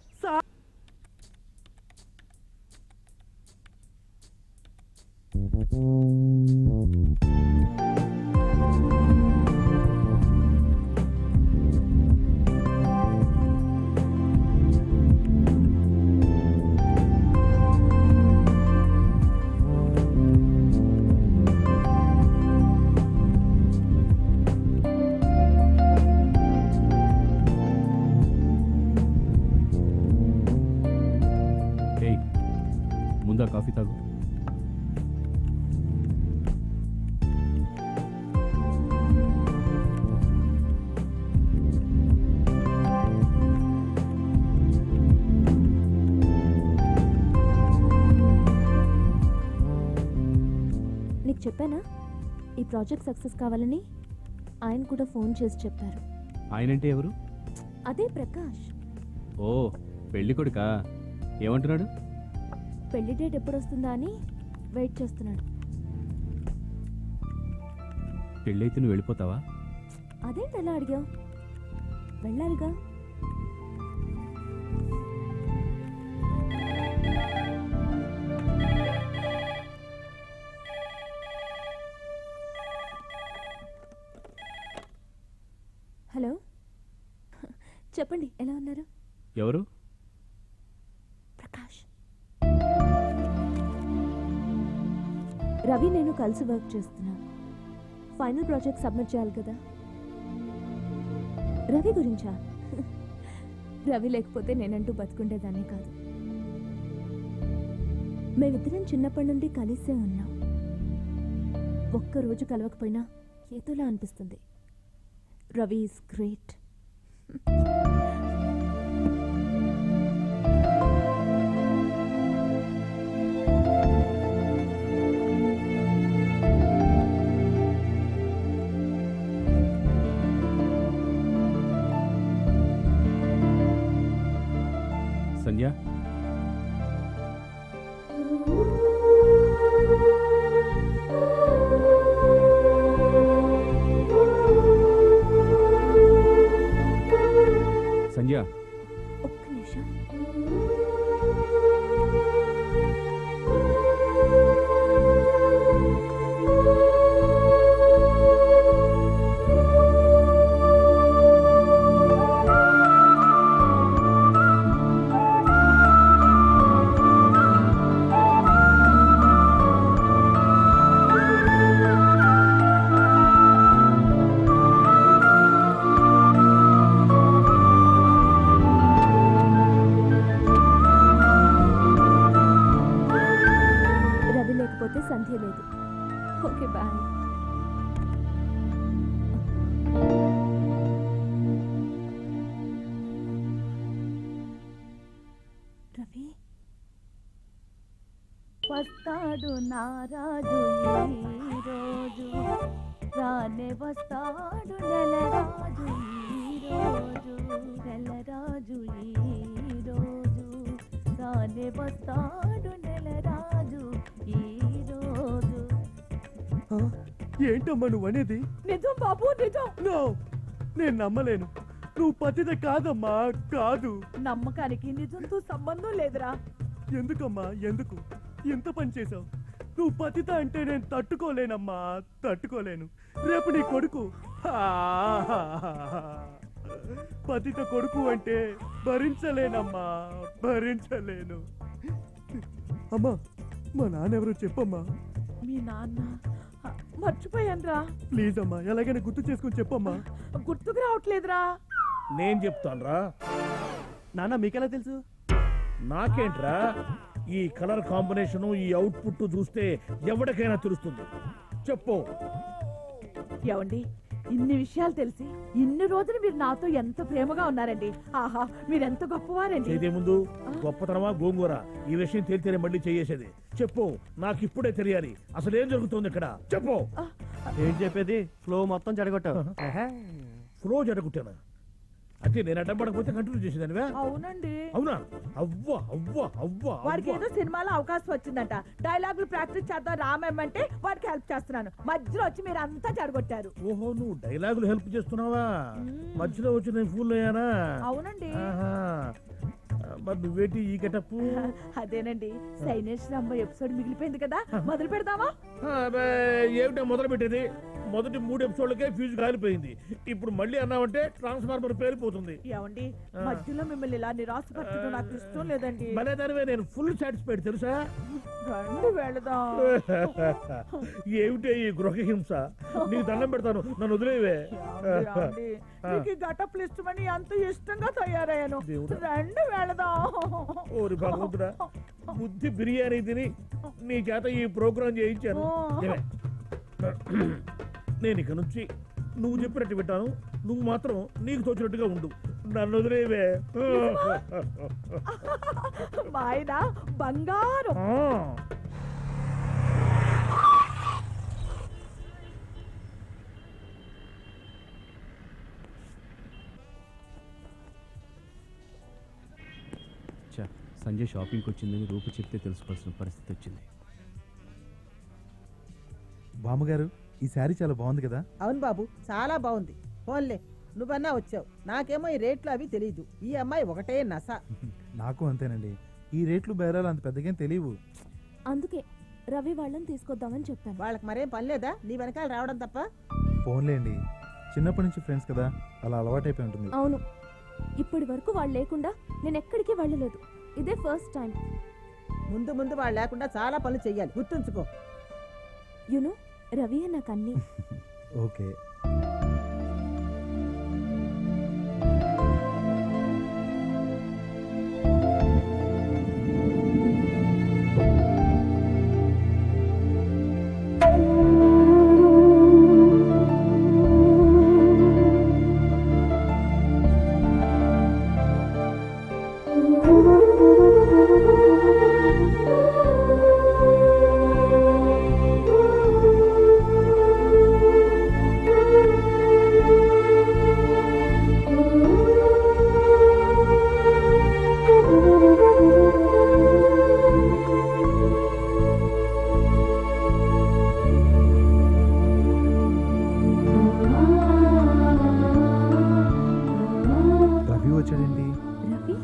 ముందా కాఫీ తాగు. నీకు చెప్పానా ఈ ప్రాజెక్ట్ సక్సెస్ కావాలని? ఆయన కూడా ఫోన్ చేసి చెప్పారు. ఆయనంటే ఎవరు? అదే ప్రకాష్. ఓ, పెళ్లి కొడుకా? ఏమంటున్నాడు? పెళ్లి డేట్ ఎప్పుడు వస్తుందా అని వెయిట్ చేస్తున్నాడు. పెళ్ళైతే నువ్వు వెళ్ళిపోతావా? అదేంటి ఎలా అడిగావు? వెళ్ళాలిగా. హలో, చెప్పండి, ఎలా ఉన్నారు? ఎవరు? ప్రకాష్. కలిసి వర్క్ చేస్తున్నాం. ఫైనల్ ప్రాజెక్ట్ సబ్మిట్ చేయాలి కదా. రవి గురించా? రవి లేకపోతే నేనంటూ బతుకుండేదాన్ని కాదు. మేమిద్దరం చిన్నప్పటి నుండి కలిసే ఉన్నాం. ఒక్కరోజు కలవకపోయినా ఏదోలా అనిపిస్తుంది. Ravi is great. సంధ్య, సంధ్య, ఒక్క నిమిషం. సంధ్య లేదు. Okay bye. రవి వస్తాడు నారాజు ఈ రోజు, రానే వస్తాడు నెలరాజు ఈ రోజు, నెలరాజు ఈ రోజు, రానే వస్తాడు నెలరాజు ఈ రోజు. ఏంటమ్మా నువ్వు అనేది? నిజం బాబు, నిజం. నో, నేను నమ్మలేను. నువ్వు పతిత కాదమ్మా, కాదు. నమ్మకానికి నిజంతో సంబంధం లేదురా. ఎందుకమ్మా, ఎందుకు ఎంత పని చేసావు? నువ్వు పతిత అంటే నేను తట్టుకోలేనమ్మా, తట్టుకోలేను. రేపు నీ కొడుకు పతిత కొడుకు అంటే భరించలేనమ్మా, భరించలేను. అమ్మా, మా నాన్న ఎవరో చెప్పమ్మా. మీ నాన్న మర్చిపోయానురా. ప్లీజ్ అమ్మా, ఎలాగైనా గుర్తు చేసుకుని చెప్పమ్మా. గుర్తుకు రావట్లేదురా. నేను చెప్తానురా. నాన్న మీకెలా తెలుసు? నాకేంట్రా, ఈ కలర్ కాంబినేషను, ఈ అవుట్పుట్ చూస్తే ఎవరికైనా తెలుస్తుంది. చెప్పు. ఏమండి, ఇన్ని విషయాలు తెలిసి ఇన్ని రోజులు మీరు నాతో ఎంత ప్రేమగా ఉన్నారండి. ఆహా, మీరెంత గొప్పవారండి. చేదే ముందు గొప్పతనమా గోంగూర, ఈ విషయం తేలితేనే మళ్ళీ చేయేసేది. చెప్పు, నాకు ఇప్పుడే తెలియాలి. అసలు ఏం జరుగుతుంది ఇక్కడ? చెప్పు. ఏం చెప్పేది? ఫ్లో మొత్తం జడగొట్టావు. ఫ్లో జడగొట్టానా? అంటే నేను అడ్డం పడకపోతే కంటిన్యూ చేసేదానివా? అవునండి. అవునా? అవ్వా అవ్వా అవ్వా. వాడికి ఏదో సినిమాలో అవకాశం వచ్చిందంట, డైలాగులు ప్రాక్టీస్ చేద్దాం రామేమంటే వాడికి హెల్ప్ చేస్తున్నాను. మధ్యలో వచ్చి మీరు అంతా జడగొట్టారు. ఓహో, నువ్వు డైలాగులు హెల్ప్ చేస్తున్నావా? మధ్యలో వచ్చి నేను ఫూల్ అయ్యానా? అవునండి. మరి నువ్వేంటి ఈ గెటప్? అదేనండి, సైనేష్ రాంబ ఎపిసోడ్ మిగిలిపోయింది కదా, మొదలు పెడదామా? ఏమిటో మొదలు పెట్టేది? మొదటి 3 ఎపిసోడ్లకే ఫ్యూజ్ కాలిపోయింది. ఇప్పుడు మళ్ళీ అన్నావంటే ట్రాన్స్ఫార్మర్ పేలిపోతుంది. ఏమండి, మధ్యలో మిమ్మల్ని ఇలా నిరాశపరచడం నాకు ఇష్టం లేదండి. మరేదానివే, నేను ఫుల్ సాటిస్ఫైడ్ తెలుసా? రండి వెళదాం. ఏమిటే ఈ గృహహింస? నీకు దండం పెడతాను, నన్ను వదిలేవే. మీకు గటప్లు ఇష్టమని అంత ఇష్టంగా తయారయ్యాను. రండి వెళదాం. ఓరి భగవంతుడా, బుద్ధి బిర్యానీ తిని నీ చేత ఈ ప్రోగ్రాం చేయించాను. నేను ఇక నుంచి నువ్వు చెప్పినట్టు వింటాను. నువ్వు మాత్రం నీకు తోచినట్టుగా ఉండు. నన్ను వదిలేవే. ఆయన బంగారం. సంజయ్ షాపింగ్కి వచ్చిందని రూపు చెప్తే తెలుసుకోవాల్సిన పరిస్థితి వచ్చింది. బామ్మగారు, ఈ శారీ చాలా బాగుంది కదా? అవును బాబు, చాలా బాగుంది. ఫోన్లే, నువ్వన్నా వచ్చావు. నాకేమో ఈ రేట్లు అవి తెలియదు. ఈ అమ్మాయి ఒకటే నస. నాకు అంతేనండి. ఈ రేట్లు బేరాలు అంత పెద్దగా తెలియవు. అందుకే రవి వాళ్ళని తీసుకొద్దామని చెప్పాను. వాళ్ళకి మరేం పని లేదా నీ వెనకాల రావడం తప్ప? ఫోన్లేండి, చిన్నప్పటి నుంచి ఫ్రెండ్స్ కదా, అలా అలవాటైపోయి ఉంటుంది. అవును, ఇప్పటి వరకు వాళ్ళు లేకుండా నేను ఎక్కడికి వెళ్ళలేదు. ఇదే ఫస్ట్ టైం. ముందు ముందు వాళ్ళు లేకుండా చాలా పనులు చెయ్యాలి, గుర్తుంచుకో. యునో రవి నాకు అన్నీ. ఓకే. రవి వచ్చాడండి. రవి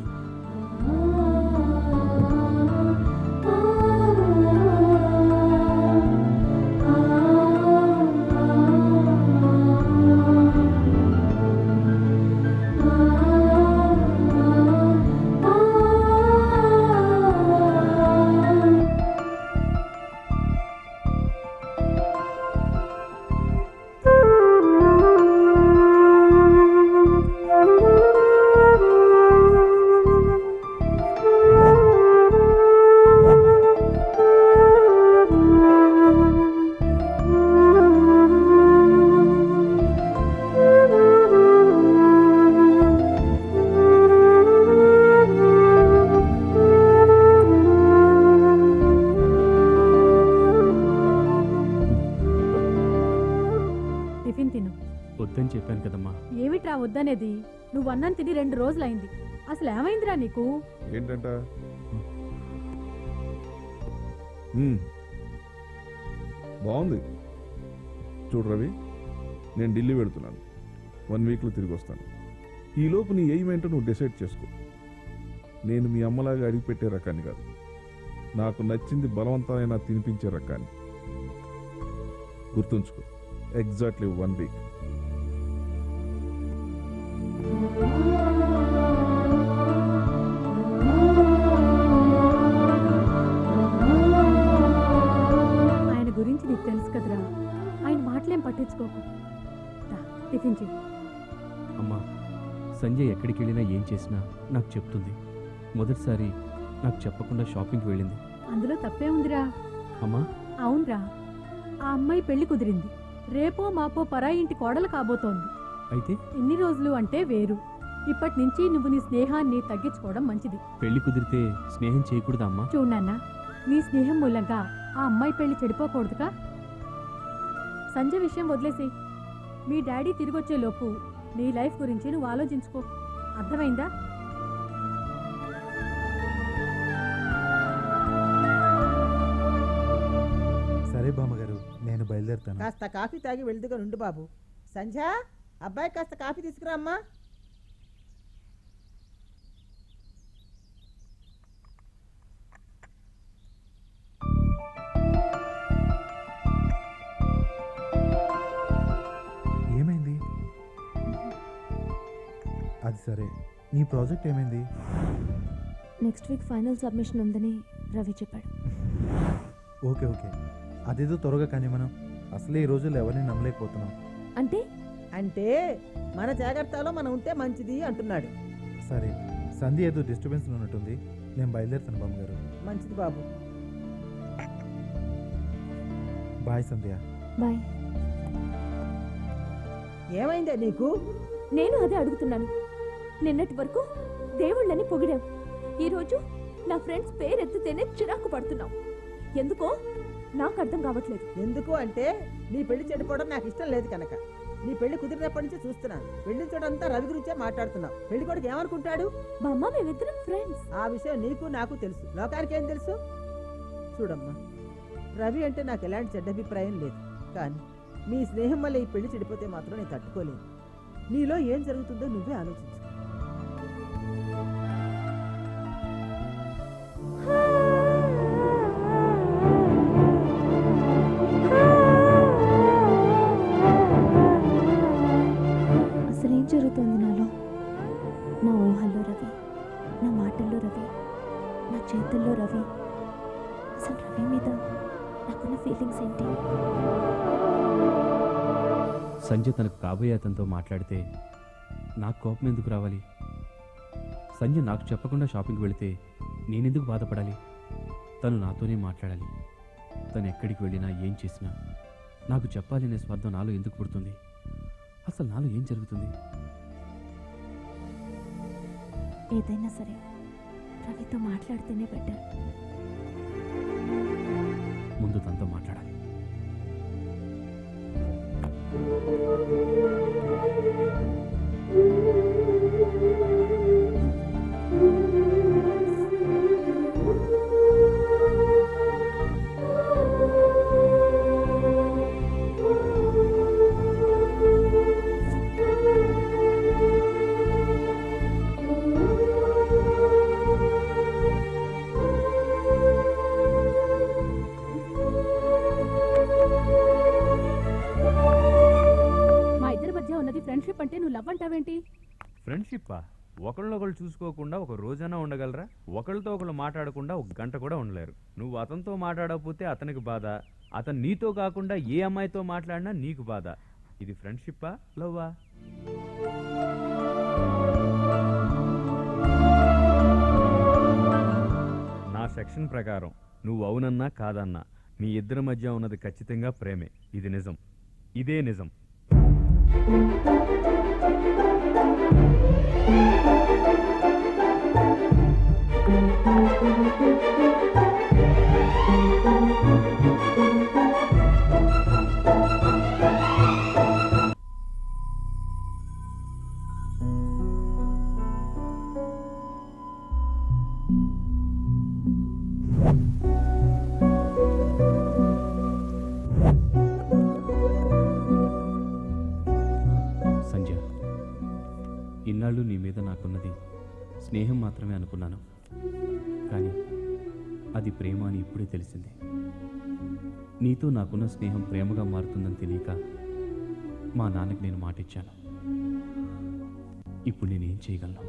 టిఫిన్ తిను. వద్దని చెప్పాను కదమ్మా. ఏమిట్రా వద్దనేది? నువ్వు అన్నం తిని 2 రోజులైంది. అసలు ఏమైందిరా నీకు? ఏంటంట? బాగుంది. చూడు రవి, నేను ఢిల్లీ వెళుతున్నాను. 1 వీక్లో తిరిగి వస్తాను. ఈలోపు నీ ఎయిమ్ ఏంటో నువ్వు డిసైడ్ చేసుకో. నేను మీ అమ్మలాగా అడిగి పెట్టే రకాన్ని కాదు. నాకు నచ్చింది బలవంతమైన తినిపించే రకాన్ని. గుర్తుంచుకో, ఎగ్జాక్ట్లీ 1 వీక్. ఆయన గురించి నీకు తెలుసు కదరా. ఆయన మాటలేం పట్టించుకోకు. రా, టిఫిన్ చెయ్యి. అమ్మా, సంజయ్ ఎక్కడికి వెళ్ళినా ఏం చేసినా నాకు చెప్తుంది. మొదటిసారి నాకు చెప్పకుండా షాపింగ్కి వెళ్ళింది. అందులో తప్పే ఉందిరా. అమ్మా, అవునరా, ఆ అమ్మాయి పెళ్లి కుదిరింది. రేపో మాపో పరాయి ఇంటి కోడలు కాబోతోంది. అయితే ఎన్ని రోజులు అంటే వేరు. ఇప్పటి నుంచి నువ్వు నీ స్నేహాన్ని తగ్గించుకోవడం మంచిది. పెళ్లి కుదిరితే స్నేహం చేయకూడదా అమ్మా? చూడన్నా, నీ స్నేహం మూలంగా ఆ అమ్మాయి పెళ్లి చెడిపోకూడదుగా. సంజయ్ విషయం వదిలేసి మీ డాడీ తిరిగొచ్చే లోపు నీ లైఫ్ గురించి నువ్వు ఆలోచించుకో. అర్థమైందా? సరే బామ్మగారు, నేను బయలుదేరుతాను. కాస్త కాఫీ తాగి వెళ్దుగా నుండు బాబు. సంధ్య, అబ్బాయి కాస్త కాఫీ తీసుకురా అమ్మా. ఏమైంది? అది సరే, నీ ప్రాజెక్ట్ ఏమైంది? నెక్స్ట్ వీక్ ఫైనల్ సబ్మిషన్ ఉందని రవి చెప్పాడు. ఓకే ఓకే, అదేదో త్వరగా కానీ మనం అసలే ఈ రోజుల్లో ఎవరిని నమ్మలేకపోతున్నాం. అంటే అంటే మన జాగ్రత్తలో మనం ఉంటే మంచిది అంటున్నాడు. సరే, సంధి ఏదో డిస్టర్బెన్స్ ఉన్నట్టుంది. నేను బయలుదేరుతాను బామ్మగారు. మంచిది బాబు. బాయ్ సంధ్య. బాయ్. ఏమైందే నీకు? నేను అదే అడుగుతున్నాను. నిన్నటి వరకు దేవుళ్ళని పొగిడాం. ఈరోజు నా ఫ్రెండ్స్ పేరెత్తితేనే చిరాకు పడుతున్నాం. ఎందుకో నాకు అర్థం కావట్లేదు. ఎందుకు అంటే నీ పెళ్లి చెడిపోవడం నాకు ఇష్టం లేదు కనుక. నీ పెళ్లి కుదిరినప్పటి నుంచి చూస్తున్నాను. పెళ్లి చోటంతా రవి గురించే మాట్లాడుతున్నావు. పెళ్లి కొడుకు ఏమనుకుంటాడు? బామ్మ, మేమిద్దరం ఫ్రెండ్స్. ఆ విషయం నీకు నాకు తెలుసు. లోకానికి ఏం తెలుసు? చూడమ్మా, రవి అంటే నాకు ఎలాంటి చెడ్డ అభిప్రాయం లేదు. కానీ నీ స్నేహం వల్ల ఈ పెళ్లి చెడిపోతే మాత్రం నేను తట్టుకోలేను. నీలో ఏం జరుగుతుందో నువ్వే ఆలోచించు. అసలేం జరుగుతోంది నాలో? నా ఊహల్లో రవి, నా మాటల్లో రవి, నా చేతుల్లో రవి. అసలు రవి మీద నాకున్న ఫీలింగ్స్ ఏంటి? సంజయ్ తనకు కాబోయే అతనితో మాట్లాడితే నాకు కోపం ఎందుకు రావాలి? సంజయ్ నాకు చెప్పకుండా షాపింగ్కి వెళితే నేనెందుకు బాధపడాలి? తను నాతోనే మాట్లాడాలి. తను ఎక్కడికి వెళ్ళినా ఏం చేసినా నాకు చెప్పాలనే స్వార్థం నాలో ఎందుకు పుడుతుంది? అసలు నాలో ఏం జరుగుతుంది? ఏదైనా సరే రవితో మాట్లాడితేనే బెటర్. ముందు తనతో మాట్లాడాలి. ఫ్రెండ్షిప్ అంటే నువ్వు లవ్ అంటావేంటి? ఫ్రెండ్షిప్పా? ఒకళ్ళొకళ్ళు చూసుకోకుండా ఒక రోజైనా ఉండగలరా? ఒకళ్ళతో ఒకళ్ళు మాట్లాడకుండా ఒక గంట కూడా ఉండలేరు. నువ్వు అతనితో మాట్లాడకపోతే అతనికి బాధ, అతను నీతో కాకుండా ఏ అమ్మాయితో మాట్లాడినా నీకు బాధ. ఇది ఫ్రెండ్షిప్పా, లవ్వా? నా సెక్షన్ ప్రకారం నువ్వు అవునన్నా కాదన్నా మీ ఇద్దరి మధ్య ఉన్నది ఖచ్చితంగా ప్రేమే. ఇది నిజం, ఇదే నిజం. ఇన్నాళ్ళు నీ మీద నాకున్నది స్నేహం మాత్రమే అనుకున్నాను, కానీ అది ప్రేమ అని ఇప్పుడే తెలిసింది. నీతో నాకున్న స్నేహం ప్రేమగా మారుతుందని తెలియక మా నాన్నకి నేను మాటిచ్చాను. ఇప్పుడు నేనేం చేయగలను?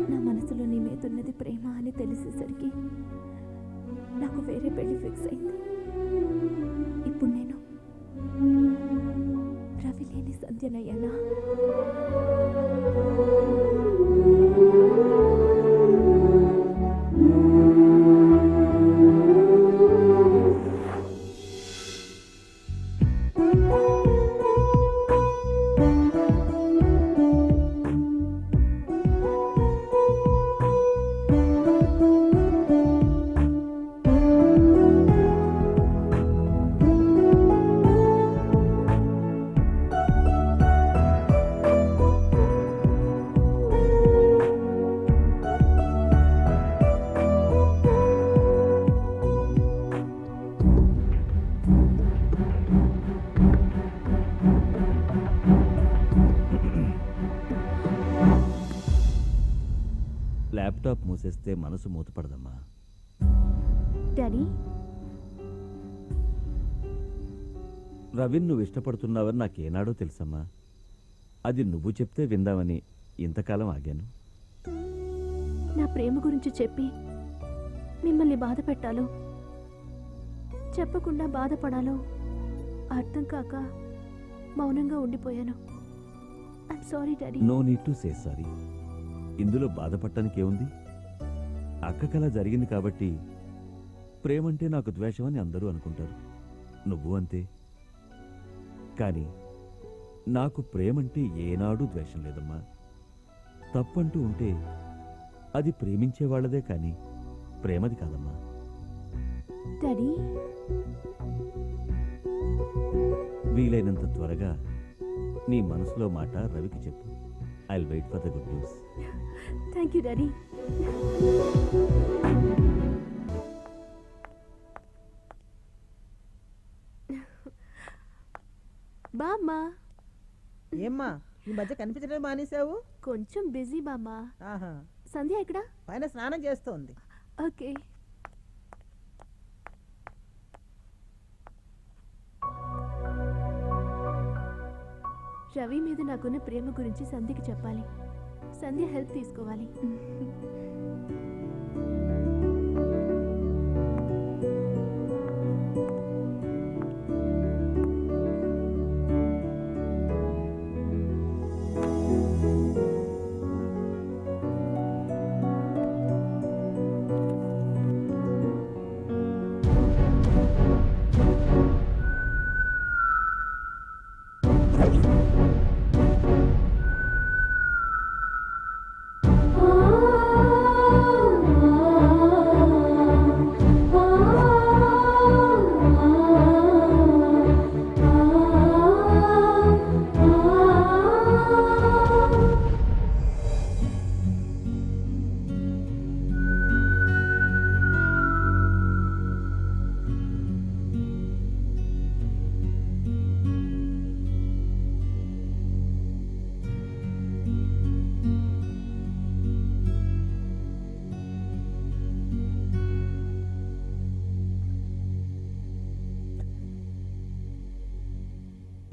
నా మనసులో నీ మీద ఉన్నది ప్రేమ అని తెలిసేసరికి నాకు వేరే పెళ్లి ఫిక్స్ అయింది. ఇప్పుడు నేను రవి లేని సంధ్యనయ్యానా? ల్యాప్టాప్ మూసేస్తే మనసు మూతపడదమ్మా. డాడీ, రవిని నువ్వు ఇష్టపడుతున్నావని నాకేనాడో తెలుసమ్మా. అది నువ్వు చెప్తే విందామని ఇంతకాలం ఆగాను. నా ప్రేమ గురించి చెప్పి మిమ్మల్ని బాధ పెట్టాలో చెప్పకుండా బాధపడాలో అర్థం కాక మౌనంగా ఉండిపోయాను. I'm sorry daddy. No need to say sorry. ఇందులో బాధపడటానికి ఏముంది? అక్కకలా జరిగింది కాబట్టి ప్రేమంటే నాకు ద్వేషం అని అందరూ అనుకుంటారు. నువ్వు అంతే. కానీ నాకు ప్రేమంటే ఏనాడూ ద్వేషం లేదమ్మా. తప్పంటూ ఉంటే అది ప్రేమించే వాళ్ళదే కానీ ప్రేమది కాదమ్మా. డాడీ వీలైనంత త్వరగా నీ మనసులో మాట రవికి చెప్పు. I will wait for the good news. Thank you daddy. బామ్మా. ఏమ్మా ఈ మధ్య కనిపించడం మానేశావు? కొంచెం బిజీ బామ్మా. ఆహా. సంధ్య ఎక్కడ? పైన స్నానం చేస్తోంది. ఓకే. రవి మీద నాకున్న ప్రేమ గురించి సంధ్యకి చెప్పాలి. సంధ్య హెల్ప్ తీసుకోవాలి.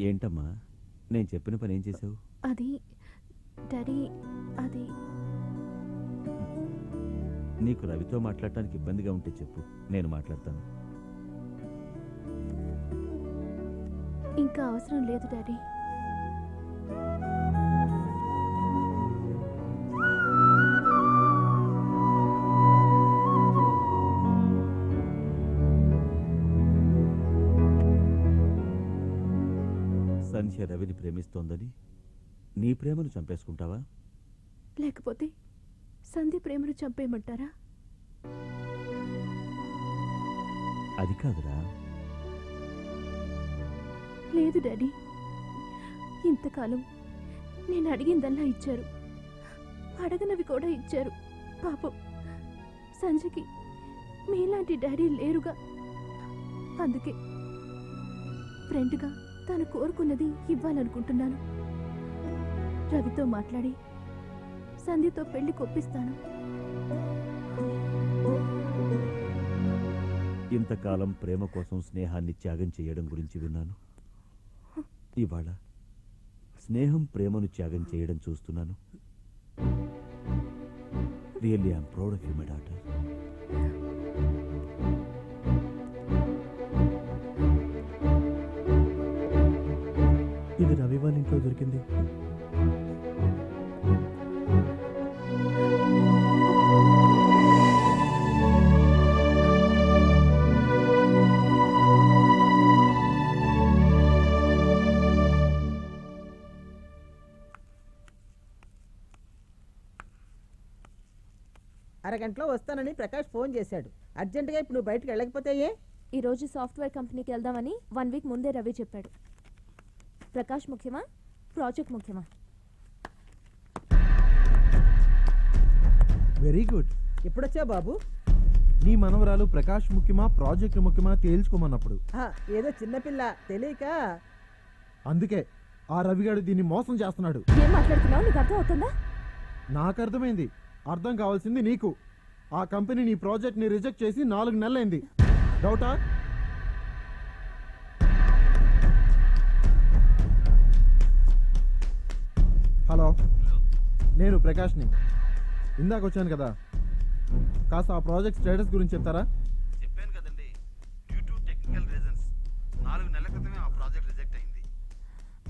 ఏంటమ్మా, నేను చెప్పిన పని ఏం చేసావు? అది డాడీ, అది నీకు రవితో మాట్లాడటానికి ఇబ్బందిగా ఉంటే చెప్పు, నేను మాట్లాడతాను. ఇంకా అవసరం లేదు డాడీ. సంధ్య రవిని ప్రేమిస్తోందని నీ ప్రేమను చంపేసుకుంటావా? లేకపోతే సంధ్య ప్రేమను చంపేయమంటారా? అది కాదురా. లేదు డాడీ, ఇంతకాలం నేను అడిగిందల్లా ఇచ్చారు, అడగనవి కూడా ఇచ్చారు. పాపం సంజయ్కి మీలాంటి డాడీ లేరుగా. అందుకే ఫ్రెండ్గా తను కోరుకున్నది ఇవ్వాలనుకుంటున్నాను. రవితో మాట్లాడి సంధ్యతో పెళ్లి కొప్పిస్తాను. ఇంతకాలం ప్రేమ కోసం స్నేహాన్ని త్యాగం చేయడం గురించి విన్నాను. ఇవాళ స్నేహం ప్రేమను త్యాగం చేయడం చూస్తున్నాను. Really I'm proud of you my daughter. ఇది రవి వాళ్ళ ఇంట్లో దొరికింది. అరగంటలో వస్తానని ప్రకాష్ ఫోన్ చేశాడు. అర్జెంటుగా ఇప్పుడు నువ్వు బయటకు వెళ్ళకపోతే? ఈరోజు సాఫ్ట్వేర్ కంపెనీకి వెళ్దామని 1 వీక్ ముందే రవి చెప్పాడు. ప్రకాష్ ముఖ్యమా, ప్రాజెక్ట్ ముఖ్యమా? Very good. ఎప్పుడొచ్చా బాబు? నీ మనవరాలు ప్రకాష్ ముఖ్యమా, ప్రాజెక్ట్ ముఖ్యమా తేల్చుకోమన్నప్పుడు. ఏదో చిన్నపిల్ల తెలియక. అందుకే ఆ రవిగాడు దీన్ని మోసం చేస్తున్నాడు. ఏం మాట్లాడుతున్నావు? నీకు అర్థం అవుతుందా? నాకు అర్థమైంది. అర్థం కావాల్సింది నీకు. ఆ కంపెనీ నీ ప్రాజెక్ట్ని రిజెక్ట్ చేసి 4 నెలలైంది. డౌటా? హలో, నేను ప్రకాష్ని. ఇందాక వచ్చాను కదా, కాస్త ఆ ప్రాజెక్ట్ స్టేటస్ గురించి చెప్తారా? చెప్పాను కదండి, డ్యూ టు టెక్నికల్ రీజన్స్ 4 నెలల క్రితమే ఆ ప్రాజెక్ట్ రిజెక్ట్ అయింది.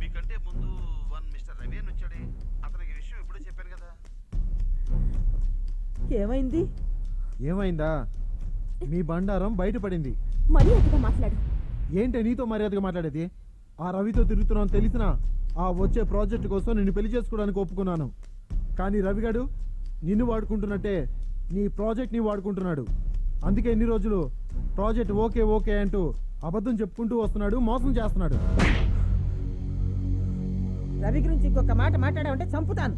మీకంటే ముందు మిస్టర్ రవి అని వచ్చాడే, అతనికి ఈ విషయం ఇప్పుడే చెప్పాను కదా. ఏమైంది? ఏమైందా? మీ బండారం బయటపడింది. మర్యాదగా మాట్లాడు. ఏంటి నీతో మర్యాదగా మాట్లాడేది? ఆ రవితో తిరుగుతున్నాను తెలిసినా ఆ వచ్చే ప్రాజెక్ట్ కోసం నేను పెళ్లి చేసుకోవడానికి ఒప్పుకున్నాను. కానీ రవిగాడు నిన్ను వాడుకుంటున్నట్టే నీ ప్రాజెక్ట్ని వాడుకుంటున్నాడు. అందుకే ఎన్ని రోజులు ప్రాజెక్ట్ ఓకే ఓకే అంటూ అబద్ధం చెప్పుకుంటూ వస్తున్నాడు, మోసం చేస్తున్నాడు. రవి గురించి ఇంకొక మాట మాట్లాడావంటే చంపుతాను.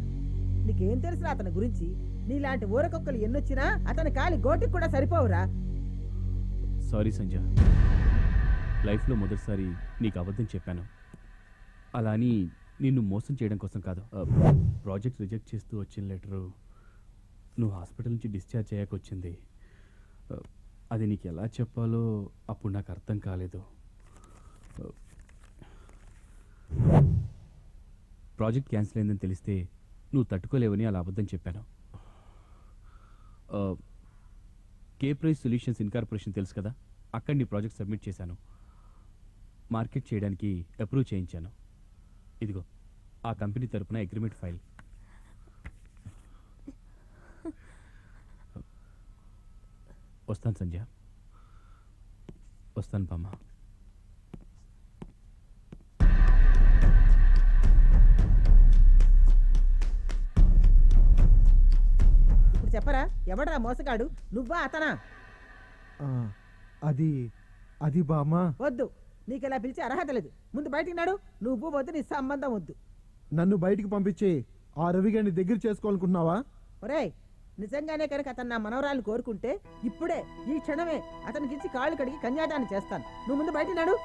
నీకేం తెలుసురా అతని గురించి? నీలాంటి ఊరకొక్కలు ఎన్నొచ్చినా అతని కాలి గోటికి కూడా సరిపోవురా. సారీ సంజ, లైఫ్లో మొదటిసారి నీకు అబద్ధం చెప్పాను. అలా అని నిన్ను మోసం చేయడం కోసం కాదు. ప్రాజెక్ట్ రిజెక్ట్ చేస్తూ వచ్చిన లెటరు నువ్వు హాస్పిటల్ నుంచి డిశ్చార్జ్ అయ్యాక వచ్చింది. అది నీకు ఎలా చెప్పాలో అప్పుడు నాకు అర్థం కాలేదు. ప్రాజెక్ట్ క్యాన్సిల్ అయిందని తెలిస్తే నువ్వు తట్టుకోలేవని అలా అబద్ధం చెప్పాను. కే ప్రైస్ సొల్యూషన్స్ ఇన్కార్పొరేషన్ తెలుసు కదా, అక్కడ నీ ప్రాజెక్ట్ సబ్మిట్ చేశాను. మార్కెట్ చేయడానికి అప్రూవ్ చేయించాను. ఇదిగో ఆ కంపెనీ తరపున అగ్రిమెంట్ ఫైల్. వస్తాను సంజయ్, వస్తాను బామ్మ. ఇప్పుడు చెప్పరా, ఎవడరా మోసగాడు? నువ్వా అతనా? అది బామ్మా. వద్దు, నీకు ఇలా పిలిచే అర్హత లేదు. ముందు బయటికి నాడు. నువ్వు వద్దు, నీ సంబంధం వద్దు. నన్ను బయటికి పంపించి ఆ రవి గారిని దగ్గర చేసుకోవాలనుకుంటున్నావా? ఒరేయ్, నిజంగానే కనుక అతను నా మనవరాలు కోరుకుంటే ఇప్పుడే ఈ క్షణమే అతనికి ఇచ్చి కాళ్ళు కడిగి కన్యాదానం చేస్తాను. నువ్వు ముందు బయటికి నాడు.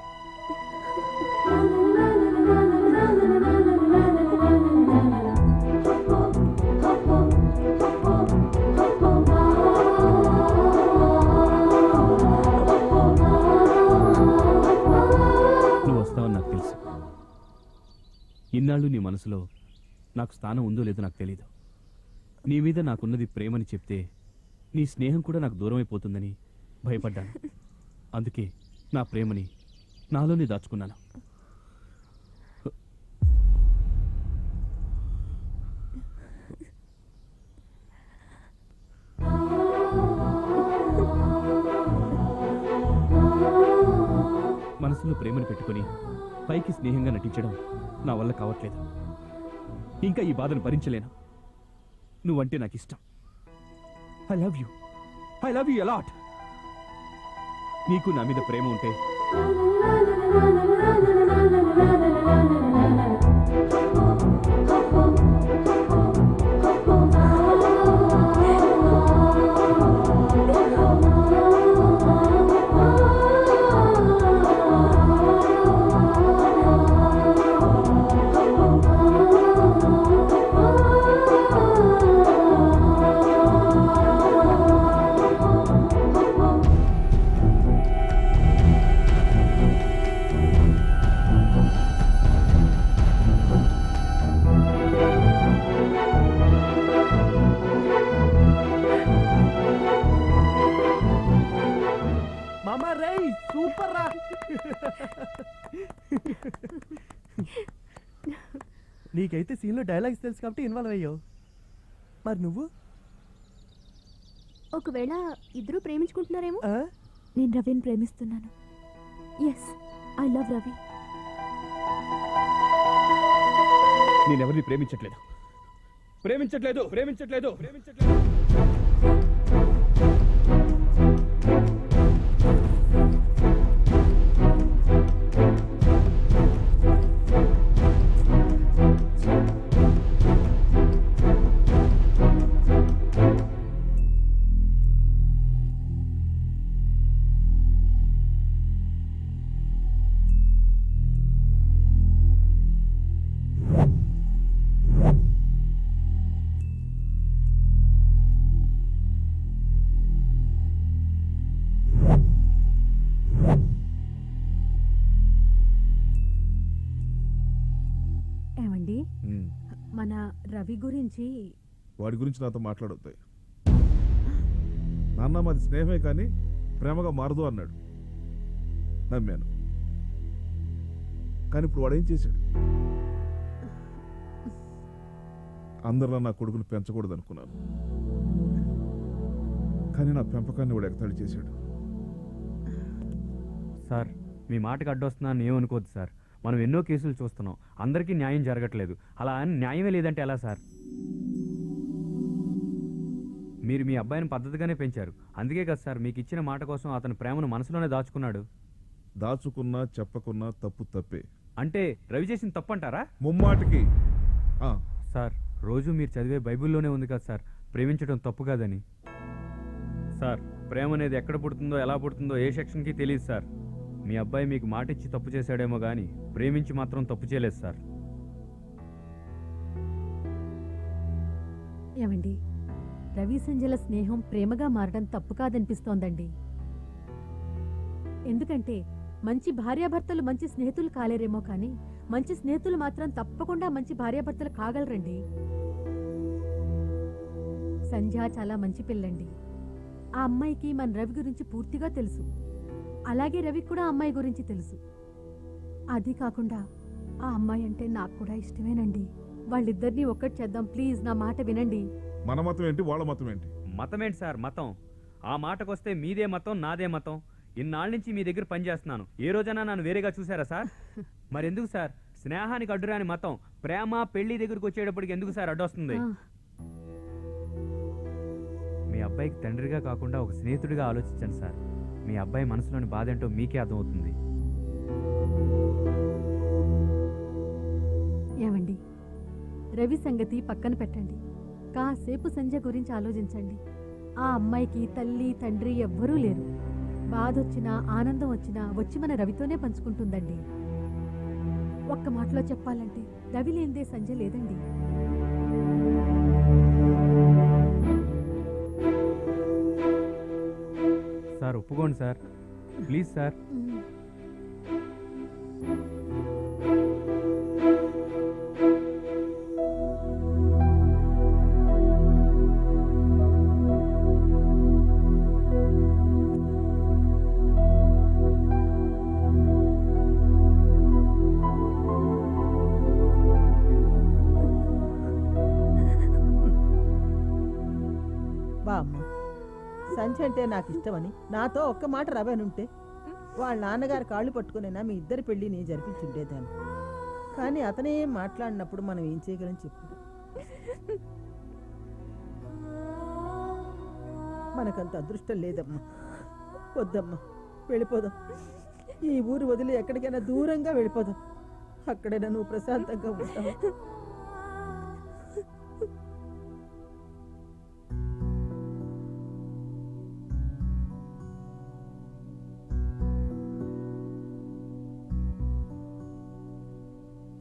నువ్వు వస్తావని నాకు తెలుసు. ఇన్నాళ్ళు నీ మనసులో నాకు స్థానం ఉందో లేదో నాకు తెలీదు. నీ మీద నాకున్నది ప్రేమని చెప్తే నీ స్నేహం కూడా నాకు దూరం అయిపోతుందని భయపడ్డాను. అందుకే నా ప్రేమని నాలోనే దాచుకున్నాను. మనసులో ప్రేమను పెట్టుకొని పైకి స్నేహంగా నటించడం నా వల్ల కావట్లేదు. ఇంకా ఈ బాధను భరించలేను. నువ్వంటే నాకు ఇష్టం. I love you a lot. నీకు నా మీద ప్రేమ ఉంటే మామా రేయ్, సూపర్ రా. నీకైతే సీన్లో డైలాగ్స్ తెలుసు కాబట్టి ఇన్వాల్వ్ అయ్యావు. మరి నువ్వు? ఒకవేళ ఇద్దరు ప్రేమించుకుంటున్నారేమో. నేను రవిని ప్రేమిస్తున్నాను. Yes, I love Ravi. నేనెవరిని ప్రేమించట్లేదు. ఏమండి, మన రవి గురించి వాడి గురించి నాతో మాట్లాడొద్దాయి. నాన్న మాది స్నేహమే కానీ ప్రేమగా మారదు అన్నాడు. నమ్మాను. కానీ ఇప్పుడు వాడేం చేశాడు? అందరిలా నా కొడుకును పెంచకూడదు అనుకున్నాను. కానీ నా పెంపకాన్ని వాడు ఎగతాళి చేశాడు. సార్, మీ మాటకు అడ్డొస్తున్నాను ఏమనుకోవద్దు సార్. మనం ఎన్నో కేసులు చూస్తున్నాం, అందరికీ న్యాయం జరగట్లేదు. అలా అని న్యాయమే లేదంటే ఎలా సార్? మీరు మీ అబ్బాయిని పద్ధతిగానే పెంచారు. అందుకే కదా సార్ మీకు ఇచ్చిన మాట కోసం అతని ప్రేమను మనసులోనే దాచుకున్నాడు. దాచుకున్నా చెప్పకున్నా తప్పు తప్పే. అంటే రవి చేసిన తప్పు అంటారా? ముమ్మాటికి. సార్ రోజు మీరు చదివే బైబిల్లోనే ఉంది కదా సార్ ప్రేమించడం తప్పు కాదని. సార్ ప్రేమ అనేది ఎక్కడ పుడుతుందో ఎలా పుడుతుందో ఏ సెక్షన్కి తెలియదు సార్. మీ అబ్బాయి మీకు మాట ఇచ్చి తప్పు చేశాడేమో కానీ ప్రేమించి మాత్రం తప్పు చేయలేదు సార్. ఏమండి, రవి సంజల స్నేహం ప్రేమగా మారడం తప్పు కాదనిపిస్తోందండి. ఎందుకంటే మంచి భార్యాభర్తలు మంచి స్నేహితులు కాలేరేమో కానీ మంచి స్నేహితులు మాత్రం తప్పకుండా మంచి భార్యాభర్తలు కాగలరండి. సంధ్య చాలా మంచి పిల్లండి. ఆ అమ్మాయికి మన రవి గురించి పూర్తిగా తెలుసు. అలాగే రవి కూడా అమ్మాయి గురించి తెలుసు. అది కాకుండా ఆ అమ్మాయి అంటే నాకు కూడా ఇష్టమేనండి. వాళ్ళిద్దరినీ ఒక్కటి చేద్దాం ప్లీజ్, నా మాట వినండి. మన మతం ఏంటి, వాళ్ళ మతం ఏంటి? మతం ఏంటి సార్ మతం? ఆ మాటకొస్తే మీదే మతం నాదే మతం. ఇన్నాళ్ళ నుంచి మీ దగ్గర పనిచేస్తున్నాను. ఏ రోజైనా నన్ను వేరేగా చూసారా సార్? మరెందుకు సార్ స్నేహానికి అడ్డురాని మతం ప్రేమ పెళ్లి దగ్గరకు వచ్చేటప్పటికి ఎందుకు సార్ అడ్డొస్తుంది? మీ అబ్బాయికి తండ్రిగా కాకుండా ఒక స్నేహితుడిగా ఆలోచించండి సార్. మీ అబ్బాయి మనసులోని బాధ ఏంటో మీకే అర్థమవుతుంది. ఏమండి, రవి సంగతి పక్కన పెట్టండి. కాసేపు సంజయ్ గురించి ఆలోచించండి. ఆ అమ్మాయికి తల్లి తండ్రి ఎవ్వరూ లేరు. బాధొచ్చినా ఆనందం వచ్చినా వచ్చి మన రవితోనే పంచుకుంటుందండి. ఒక్క మాటలో చెప్పాలంటే రవి లేనిదే సంజయ్ లేదండి. సార్ ఒప్పుకోండి సార్ ప్లీజ్ సార్. బామ్మ, సంచి అంటే నాకు ఇష్టమని నాతో ఒక్క మాట రవనుంటే వాళ్ళ నాన్నగారు కాళ్ళు పట్టుకునైనా మీ ఇద్దరి పెళ్ళిని జరిపించుండేదాన్ని. కానీ అతనే ఏం మాట్లాడినప్పుడు మనం ఏం చేయగలం చెప్పు. మనకంత అదృష్టం లేదమ్మా. వద్దమ్మా, వెళ్ళిపోదాం. ఈ ఊరు వదిలి ఎక్కడికైనా దూరంగా వెళ్ళిపోదాం. అక్కడైనా నువ్వు ప్రశాంతంగా ఉంటావు.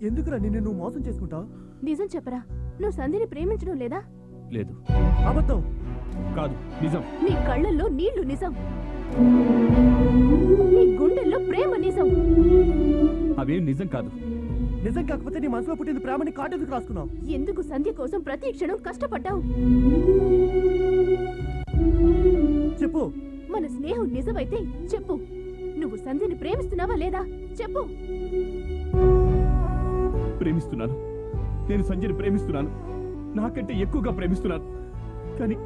ఎందుకురా నిన్ను నువ్వు మోసం చేసుకుంటావు? నిజం చెప్పరా, నువ్వు సంధిని ప్రేమించడం లేదా? లేదు. అబద్ధం కాదు, నిజం. నీ కళ్ళల్లో నీళ్లు నిజం, నీ గుండెల్లో ప్రేమ నిజం. అవేం నిజం కాదు. నిజం కాకపోతే నీ మనసులో పుట్టింది ప్రేమని కాటెందుకు రాసుకున్నావు? ఎందుకు సంధ్య కోసం ప్రతి క్షణం కష్టపడ్డావు? చెప్పు. మన స్నేహం నిజమైతే చెప్పు, నువ్వు సంధ్యని ప్రేమిస్తున్నావా లేదా చెప్పు. ప్రేమిస్తున్నాను. నేను సంజయ్ని ప్రేమిస్తున్నాను. నాకంటే ఎక్కువగా ప్రేమిస్తున్నాను. కానీ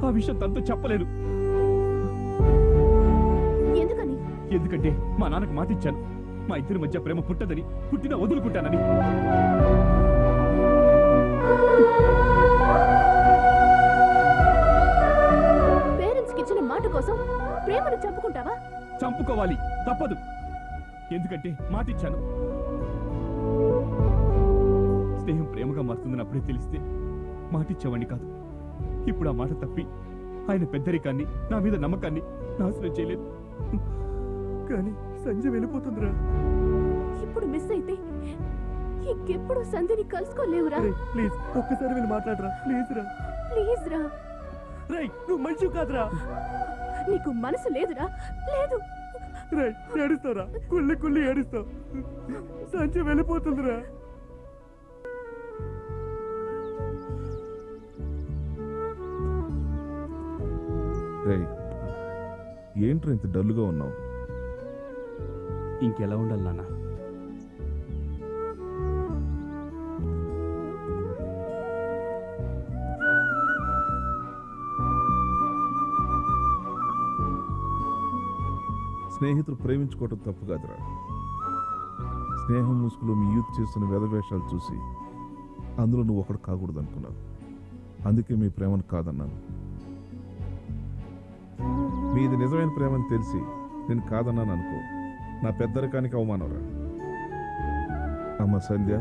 ఆ విషయం తనతో చెప్పలేదు. ఎందుకని? ఎందుకంటే మా నాన్నకు మాట ఇచ్చాను. మా ఇద్దరి మధ్య ప్రేమ పుట్టదని, పుట్టినా వదులుకుంటానని. పేరెంట్స్ కి ఇచ్చిన మాట కోసం ప్రేమను చంపుకుంటావా? చంపుకోవాలి, తప్పదు. ఎందుకంటే మాట ఇచ్చాను. స్నేహం ప్రేమగా మారుతుందని అప్పుడే తెలిస్తే మాటిచ్చేవాడిని కాదు. ఇప్పుడు ఆ మాట తప్పి ఆయన పెద్దరికాన్ని, నా మీద నమ్మకాన్ని నాశనం చేయలేదు. కానీ సంజయ్ వెళ్ళిపోతుందిరా. ఇప్పుడు మిస్ అయితే ఇంకెప్పుడు సంధిని కలుసుకోలేవురా. ప్లీజ్ ఒక్కసారి వెళ్ళి మాట్లాడరా. ప్లీజ్ రా. ప్లీజ్ రా. రేయ్, నువ్వు మనిషి కాదురా. నీకు మనసు లేదురా. లేదు. రేయ్, ఏడుస్తారా? కుళ్ళి కుళ్ళి ఏడుస్తావు. సంజయ్ వెళ్ళిపోతుందిరా. రేయ్, ఏంట్రా ఇంత డల్లుగా ఉన్నావు? ఇంకెలా ఉండాలి నాన్న? స్నేహితులు ప్రేమించుకోవటం తప్పు కాదురా. స్నేహం ముసుగులో మీ యూత్ చేస్తున్న వేదవేషాలు చూసి అందులో నువ్వు ఒకడు కాకూడదు అనుకున్నాను. అందుకే మీ ప్రేమను కాదన్నాను. మీది నిజమైన ప్రేమని తెలిసి నేను కాదన్నాను అనుకో, నా పెద్దరికానికి అవమానరా. అమ్మ సంధ్య,